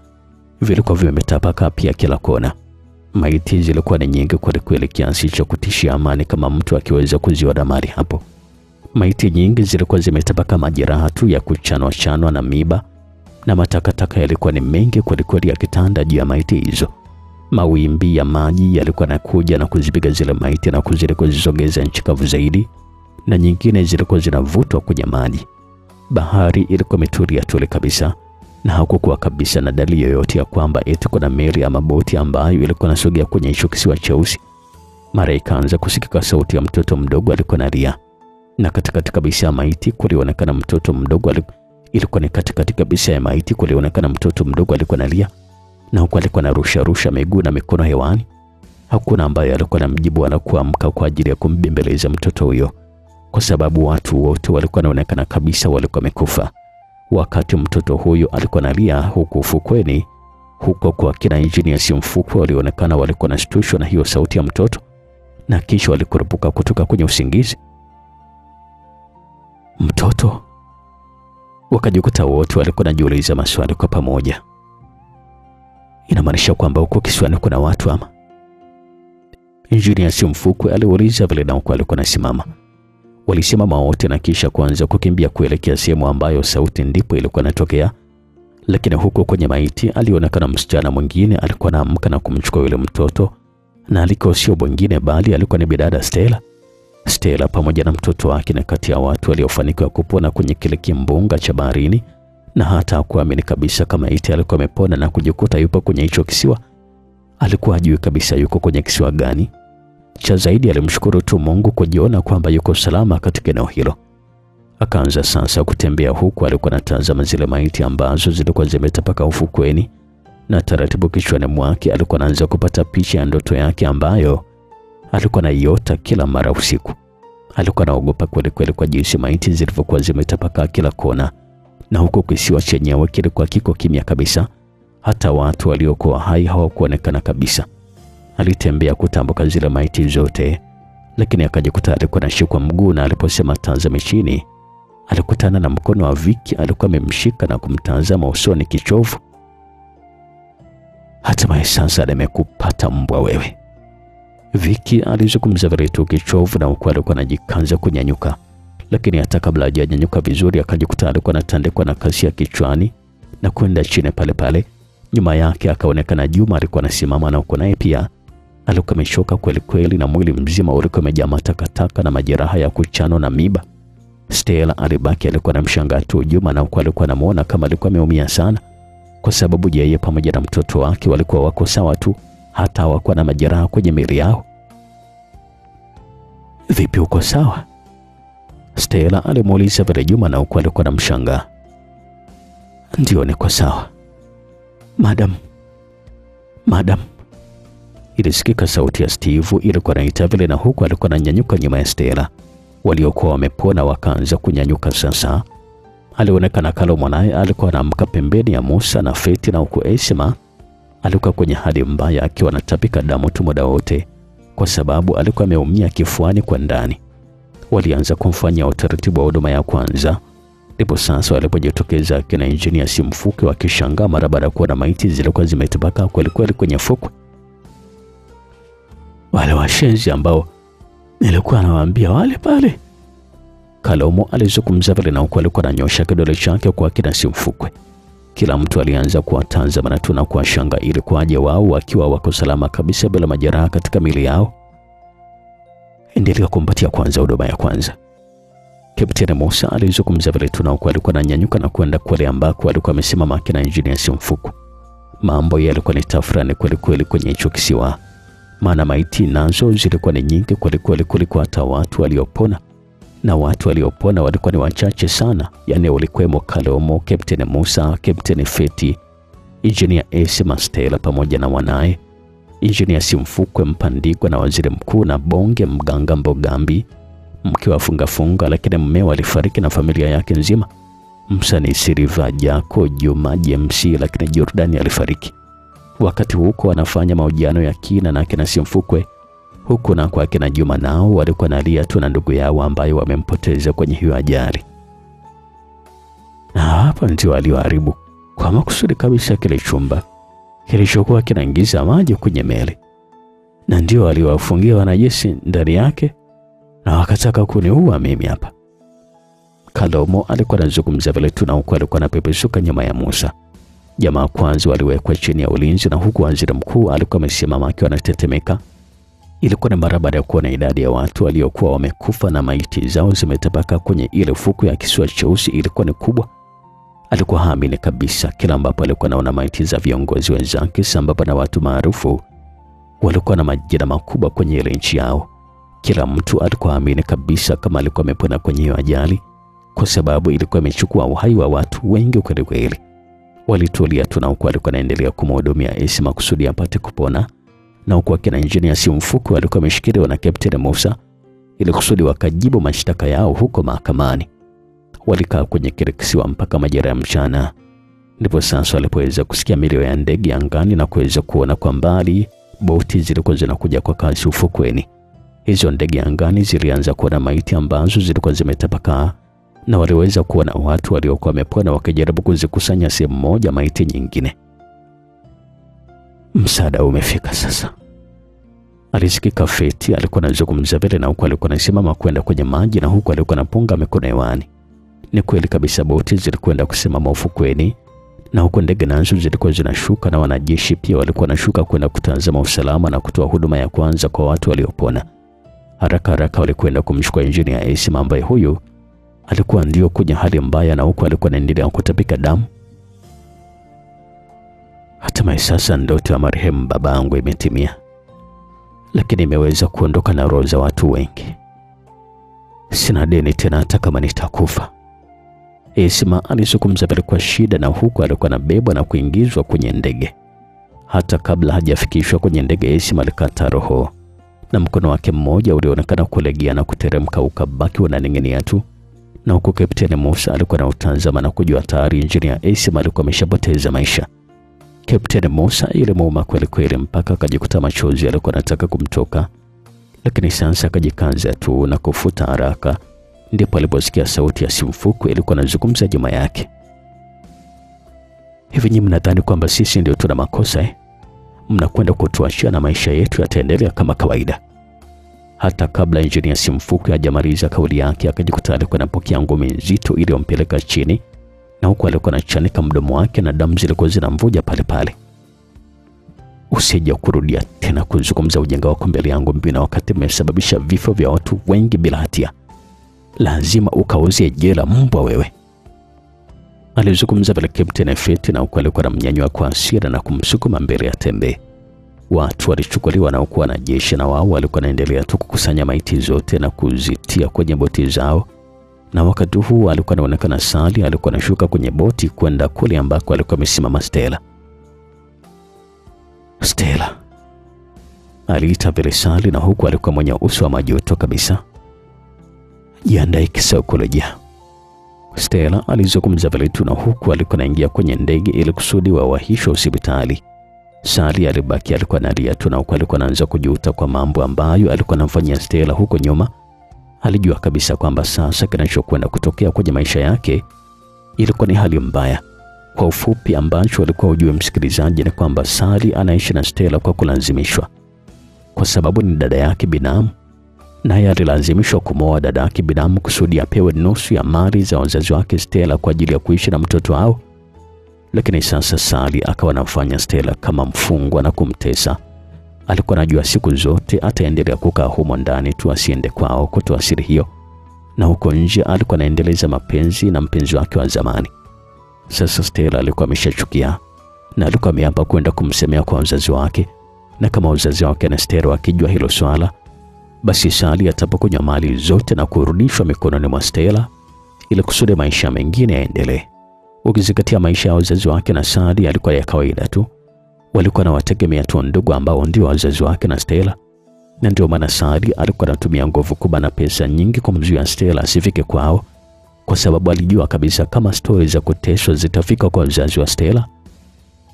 vilikuwa vimetapaka pia kila kona. Maiti zilikuwa ni nyingi kweli kweli kiasi cha kutishia amani kama mtu akiweza kuziona mahali hapo. Maiti nyingi zilikuwa zimetapaka majeraha tu ya kuchanwa na miba, na matakataka yalikuwa ni mengi kweli kweli yakitanda juu ya maiti hizo. Mawimbi ya maji yalikuwa yanakuja na kuzipiga zile maiti na kuzisogeza nchi kavu zaidi, na nyingine zilikuwa zinavutwa kwenye maji. Bahari ilikuwa imetulia tuli kabisa, na hakukuwa kabisa na dalili yoyote ya kwamba eti kuna meli ama boti ambayo ilikuwa inasogea kwenye hicho kisiwa cheusi. Mara ikaanza kusikika sauti ya mtoto mdogo alikuwa analia, na katikati kabisa ya maiti kulionekana mtoto mdogo ilikuwa ni katikati kabisa ya maiti kulionekana mtoto mdogo alikuwa analia, na huko alikuwa anarusha miguu na mikono hewani. Hakuna ambaye alikuwa anamjibu wala kuamka kwa ajili ya kumbembeleza mtoto huyo, kwa sababu watu wote walikuwa wanaonekana kabisa walikuwa wamekufa. Wakati mtoto huyo alikuwa analia huku ufukweni, huko kwa kina Engineer Simfukwe walionekana walikuwa wanashtushwa na hiyo sauti ya mtoto, na kisha walikurupuka kutoka kwenye usingizi. Mtoto? Wakajikuta wote walikuwa wanajiuliza maswali kwa pamoja. Inamaanisha kwamba huko kisiwani kuna watu ama? Engineer Simfukwe aliuliza vile, na huko alikuwa anasimama. Walisimama wote na kisha kuanza kukimbia kuelekea sehemu ambayo sauti ndipo ilikuwa inatokea. Lakini huko kwenye maiti alionekana msichana mwingine alikuwa anaamka na kumchukua yule mtoto, na alikuwa sio mwingine bali alikuwa ni bidada Stella. Stella pamoja na mtoto wake na kati ya watu waliofanikiwa kupona kwenye kile kimbunga cha baharini, na hata kuamini kabisa kama eti alikuwa amepona na kujikuta yupo kwenye hicho kisiwa. Alikuwa hajui kabisa yuko kwenye kisiwa gani. Cha zaidi alimshukuru tu Mungu kujiona kwamba yuko salama katika eneo hilo. Akaanza sasa kutembea huku alikuwa anatazama zile maiti ambazo zilikuwa zimetapaka ufukweni, na taratibu kichwani mwake alikuwa anaanza kupata picha ya ndoto yake ambayo alikuwa anaiota kila mara usiku. Alikuwa anaogopa kweli kweli kwa jinsi maiti zilivyokuwa zimetapaka kila kona, na huko kisiwa chenyewe kilikuwa kiko kimya kabisa. Hata watu waliokuwa hai hawakuonekana kabisa. Alitembea kutambuka zile maiti zote, lakini akajikuta alikuwa anashikwa mguu, na aliposema tazama chini, alikutana na mkono wa Viki alikuwa amemshika na kumtazama usoni kichovu. Hatimaye sasa nimekupata mbwa wewe, Viki alizungumza vile tu kichovu, na huko alikuwa anajikaza kunyanyuka, lakini hata kabla hajanyanyuka vizuri akajikuta alikuwa anatandikwa na kasia kichwani na kwenda chini pale pale. Nyuma yake akaonekana Juma alikuwa anasimama, na huko naye pia alikuwa amechoka kweli kweli, na mwili mzima ulikuwa umejaa matakataka na majeraha ya kuchano na miba. Stella alibaki alikuwa anamshangaa tu Juma, na huko alikuwa anamuona kama alikuwa ameumia sana, kwa sababu yeye pamoja na mtoto wake walikuwa wako sawa tu, hata hawakuwa na majeraha kwenye miili yao. Vipi, uko sawa? Stella alimuuliza vile Juma, na huko alikuwa anamshangaa. Ndio, niko sawa Madam. Ilisikika sauti ya Steve ilikuwa inaita vile, na huko alikuwa ananyanyuka nyuma ya Stella. Waliokuwa wamepona wakaanza kunyanyuka sasa. Alionekana Kalo mwanae alikuwa anaamka pembeni ya Musa na Feti, na huko Esma alikuwa kwenye hali mbaya akiwa anatapika damu tu muda wote, kwa sababu alikuwa ameumia kifuani kwa ndani. Walianza kumfanyia utaratibu wa huduma ya kwanza. Ndipo sasa walipojitokeza kina Engineer Simfukwe wakishangaa mara baada ya kuona maiti zilikuwa zimetapaka kweli kweli kwenye fukwe. Wale washenzi ambao nilikuwa nawaambia wale pale, Kalomo alizungumza vile na huku alikuwa ananyosha kidole chake kwa kina Simfukwe. Kila mtu alianza kuwatazama na tuna kuwashanga ili kwaje wao wakiwa wako salama kabisa bila majeraha katika miili yao. Endelea kumpatia kwanza huduma ya kwanza. Kapteni Musa alizungumza vile tuna huku alikuwa ananyanyuka na kwenda kule ambako alikuwa amesimama akina Engineer Simfukwe. Mambo yalikuwa ni tafrani kweli kweli kwenye hicho kisiwa. Maana maiti nazo zilikuwa ni nyingi kweli kweli kuliko hata watu waliopona. Na watu waliopona walikuwa ni wachache sana. Yani walikuwemo Kalomo, Kapteni Musa, Kapteni Feti, Engineer Esi Mastela pamoja na wanae, Engineer Simfukwe Mpandigwa na waziri mkuu na Bonge Mganga Mbogambi, mke wa funga, lakini mmeo alifariki na familia yake nzima. Msanii Siriva Jako Juma James, lakini Jordani alifariki. Wakati huko wanafanya mahojiano ya kina na kina Simfukwe, huku na kwa kina Juma nao walikuwa nalia tu na ndugu yao ambayo wamempoteza kwenye hiyo ajali. Na hapa ndio walioharibu kwa makusudi kabisa kile chumba kilichokuwa kinaingiza maji kwenye meli. Na ndio waliwafungia wanajeshi ndani yake na wakataka kuniua mimi hapa. Kalomo alikuwa anazungumza vile tu na huku alikuwa anapepesuka nyuma ya Musa. Jamaa kwanza waliwekwa chini ya ulinzi na huku waziri mkuu alikuwa amesimama akiwa anatetemeka. Ilikuwa ni mara baada ya kuona idadi ya watu waliokuwa wamekufa na maiti zao zimetapaka kwenye ile fukwe ya kisiwa cheusi ilikuwa ni kubwa. Alikuwa haamini kabisa kila ambapo alikuwa anaona maiti za viongozi wenzake sambamba na watu maarufu walikuwa na majina makubwa kwenye ile nchi yao. Kila mtu alikuwa haamini kabisa kama alikuwa amepona kwenye hiyo ajali, kwa sababu ilikuwa imechukua uhai wa watu wengi kweli kweli. Walitulia tu na huku alikuwa anaendelea kumhudumia Esi makusudi apate kupona, na huku akina Engineer Simfukwe walikuwa wameshikiliwa na Kapteni Musa ili kusudi wakajibu mashtaka yao huko mahakamani. Walikaa kwenye kile kisiwa mpaka majira ya mchana. Ndipo sasa walipoweza kusikia milio ya ndege angani na kuweza kuona kwa mbali boti zilikuwa zinakuja kwa kasi ufukweni. Hizo ndege angani zilianza kuona maiti ambazo zilikuwa zimetapakaa, na waliweza kuona watu waliokuwa wamepona wakijaribu kuzikusanya sehemu moja maiti nyingine. Msaada umefika sasa. Alisikika Feti alikuwa anazungumza vile na huku alikuwa anasimama kwenda kwenye maji na huku alikuwa anapunga mikono hewani. Ni kweli kabisa boti zilikwenda kusimama ufukweni na huko ndege nazo zilikuwa zinashuka na wanajeshi pia walikuwa wanashuka kwenda kutazama usalama na kutoa huduma ya kwanza kwa watu waliopona. Haraka walikwenda kumchukua Engineer Esi ambaye huyu alikuwa ndio kwenye hali mbaya na huko alikuwa anaendelea kutapika damu. Hatimaye sasa ndoto ya marehemu babangu imetimia, lakini imeweza kuondoka na roho za watu wengi. Sina deni tena hata kama nitakufa. Esima alizungumza bila kwa shida na huku alikuwa anabebwa na kuingizwa kwenye ndege. Hata kabla hajafikishwa kwenye ndege, Esima alikata roho na mkono wake mmoja ulionekana kulegea na kuteremka ukabaki unaning'inia tu, na huku Kapteni Musa alikuwa anatazama na kujua tayari Engineer Esima alikuwa ameshapoteza maisha. Kapteni Musa ilimuuma kweli kweli mpaka akajikuta machozi alikuwa anataka kumtoka, lakini sasa akajikaza tu na kufuta haraka. Ndipo aliposikia sauti ya Simfukwe ilikuwa inazungumza nyuma yake. Hivi nyinyi mnadhani kwamba sisi ndio tuna makosa Mnakwenda kutuachia na maisha yetu yataendelea kama kawaida? Hata kabla Engineer Simfukwe hajamaliza kauli yake akajikuta alikuwa anapokea ngumi nzito iliyompeleka chini, na huko alikuwa anachanika mdomo wake na damu zilikuwa zinamvuja pale pale. Usije kurudia tena kuzungumza ujinga wako mbele yangu mbina wakati umesababisha vifo vya watu wengi bila hatia. Lazima ukauzie jela mbwa wewe. Alizungumza vile Kapteni Feti na huko alikuwa anamnyanyua kwa hasira na kumsukuma mbele ya tembe. Watu walichukuliwa na huko wanajeshi na wao walikuwa wanaendelea tu kukusanya maiti zote na kuzitia kwenye boti zao. Na wakati huu alikuwa anaonekana Sali alikuwa anashuka kwenye boti kwenda kule ambako alikuwa amesimama Stella. Stella aliita vile Sali na huku alikuwa mwenye uso wa majuto kabisa. Jiandae kisaikolojia. Stella alizungumza vile tu na huku alikuwa anaingia kwenye ndege ili kusudi wawahishwe hospitali. Sali alibaki alikuwa analia tu na huku alikuwa anaanza kujuta kwa mambo ambayo alikuwa anamfanyia Stella huko nyuma. Alijua kabisa kwamba sasa kinachokwenda kutokea kwenye maisha yake ilikuwa ni hali mbaya. Kwa ufupi ambacho alikuwa ujue msikilizaji ni kwamba Sali anaishi na Stella kwa kulazimishwa, kwa sababu ni dada yake binamu. naye alilazimishwa kumwoa dadake binamu kusudi apewe nusu ya mali za wazazi wake Stella kwa ajili ya kuishi na mtoto wao. Lakini sasa Sally akawa anamfanya Stella kama mfungwa na kumtesa. Alikuwa anajua siku zote ataendelea kukaa humo ndani tu, asiende kwao kutoa siri hiyo, na huko nje alikuwa anaendeleza mapenzi na mpenzi wake wa zamani. Sasa Stella alikuwa ameshachukia na alikuwa ameapa kwenda kumsemea kwa wazazi wake, na kama wazazi wake na Stella wakijua hilo swala, basi Sally atapokunywa mali zote na kurudishwa mikononi mwa Stella ili kusudi maisha mengine yaendelee. Ukizingatia maisha ya wazazi wake na Sally yalikuwa ya kawaida tu, walikuwa na wategemea tu ndugu ambao ndio wazazi wake na Stella, na ndio maana Sally alikuwa anatumia nguvu kubwa na pesa nyingi kumzuia Stella asifike kwao, kwa sababu alijua kabisa kama stori za kuteswa zitafika kwa wazazi wa Stella,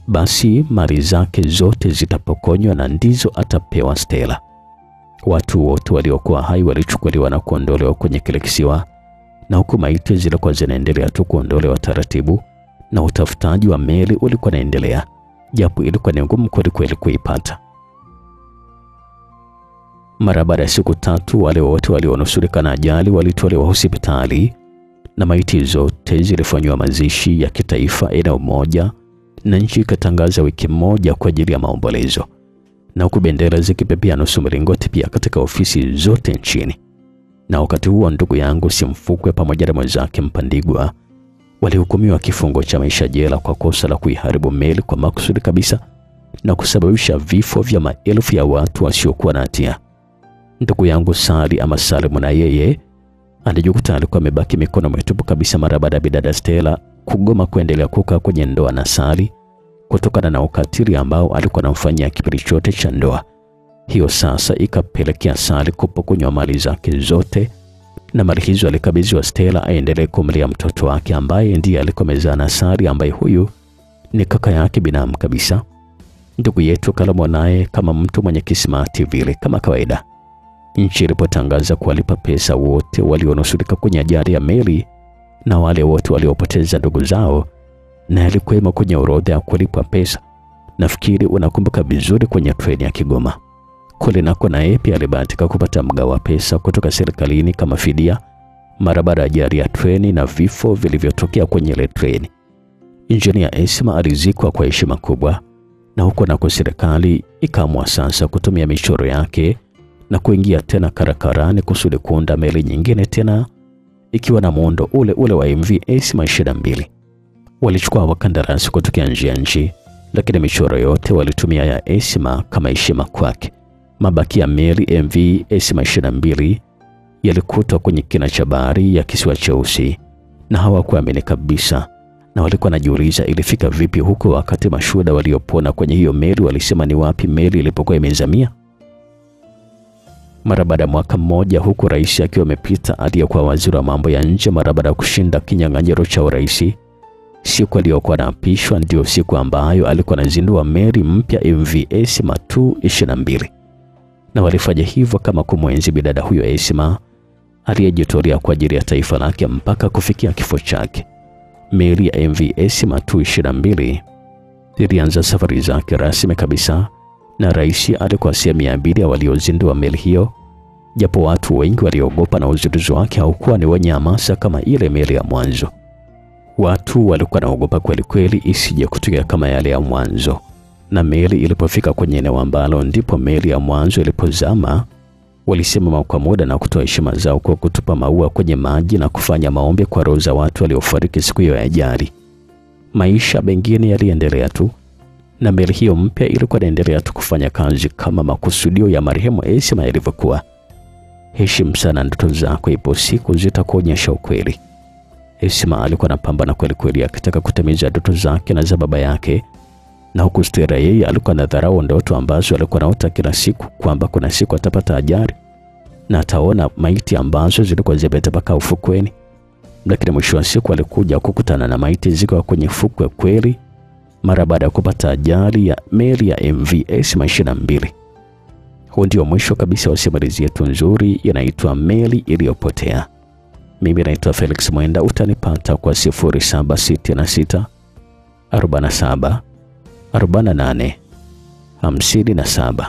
basi mali zake zote zitapokonywa na ndizo atapewa Stella. Watu wote waliokuwa hai walichukuliwa na kuondolewa kwenye kile kisiwa, na huku maiti zilikuwa zinaendelea tu kuondolewa taratibu, na utafutaji wa meli ulikuwa unaendelea, japo ilikuwa ni ngumu kweli kuipata. Mara baada ya siku 3, wale wote walionusurika na ajali walitolewa hospitali, na maiti zote zilifanywa mazishi ya kitaifa eneo moja, na nchi ikatangaza wiki moja kwa ajili ya maombolezo, na huku bendera zikipepea nusu mlingoti pia katika ofisi zote nchini. Na wakati huo ndugu yangu Simfukwe pamoja na mwenzake Mpandigwa walihukumiwa kifungo cha maisha jela kwa kosa la kuiharibu meli kwa makusudi kabisa na kusababisha vifo vya maelfu ya watu wasiokuwa na hatia. Ndugu yangu Sally ama Salim na yeye alijikuta alikuwa amebaki mikono mitupu kabisa mara baada ya bidada Stella kugoma kuendelea kukaa kwenye ndoa na Sally kutokana na ukatili ambao alikuwa anamfanyia kipindi chote cha ndoa. Hiyo sasa ikapelekea Sally kupokonywa mali zake zote, na mali hizo alikabidhiwa Stella aendelee kumlea mtoto wake ambaye ndiye alikuwa amezaa na Sally, ambaye huyu ni kaka yake binamu kabisa. Ndugu yetu Kalamo naye kama mtu mwenye kisimati vile kama kawaida, nchi ilipotangaza kuwalipa pesa wote walionusurika kwenye ajali ya meli na wale wote waliopoteza ndugu zao, na alikuwa kwenye orodha ya kulipwa pesa. Nafikiri unakumbuka vizuri kwenye treni ya Kigoma kule, nako naye pia alibahatika kupata mgao wa pesa kutoka serikalini kama fidia mara baada ya ajali ya treni na vifo vilivyotokea kwenye ile treni. Injinia Esma alizikwa kwa heshima kubwa, na huko nako serikali ikaamua sasa kutumia michoro yake na kuingia tena karakarani kusudi kuunda meli nyingine tena ikiwa na muundo ule wa MV Esma 22. Walichukua wakandarasi kutokea nje ya nchi, lakini michoro yote walitumia ya Esma kama heshima kwake. Mabaki ya meli MV Esma 22 yalikutwa kwenye kina cha bahari ya kisiwa cheusi, na hawakuamini kabisa, na walikuwa wanajiuliza ilifika vipi huko, wakati mashuhuda waliopona kwenye hiyo meli walisema ni wapi meli ilipokuwa imezamia. Mara baada ya mwaka mmoja, huku rais akiwa amepita, aliyekuwa waziri wa mambo ya nje mara baada ya kushinda kinyang'anyiro cha urais, siku aliyokuwa anaapishwa ndio siku ambayo alikuwa anazindua meli mpya MV Esma 22, na walifanya hivyo kama kumwenzi bidada huyo Esma aliyejitolea kwa ajili ya taifa lake mpaka kufikia kifo chake. Meli ya MV Esma 22 ilianza safari zake rasmi kabisa, na rais alikuwa sehemu ya abiria waliozindua meli hiyo, japo watu wengi waliogopa na uzinduzi wake haukuwa ni wenye hamasa kama ile meli ya mwanzo. Watu walikuwa naogopa kweli isije kutokea kama yale ya mwanzo, na meli ilipofika kwenye eneo ambalo ndipo meli ya mwanzo ilipozama, walisimama kwa muda na kutoa heshima zao kwa kutupa maua kwenye maji na kufanya maombi kwa roho za watu waliofariki siku hiyo ya ajali. Maisha mengine yaliendelea tu, na meli hiyo mpya ilikuwa inaendelea tu kufanya kazi kama makusudio ya marehemu Esma yalivyokuwa. Heshimu sana ndoto zako, ipo siku zitakuonyesha ukweli. Esma alikuwa anapambana kweli akitaka kutimiza ndoto zake na za baba yake, na huku Stella yeye alikuwa anadharau ndoto ambazo alikuwa anaota kila siku kwamba kuna siku atapata ajali na ataona maiti ambazo zilikuwa zimetapakaa ufukweni. Lakini mwisho wa siku alikuja kukutana na maiti zikiwa kwenye fukwe kweli mara baada ya kupata ajali ya meli ya MV Esma 22. Huu ndio mwisho kabisa wa simulizi yetu nzuri inaitwa Meli Iliyopotea. Mimi naitwa Felix Mwenda, utanipata kwa 0766 47 48 57.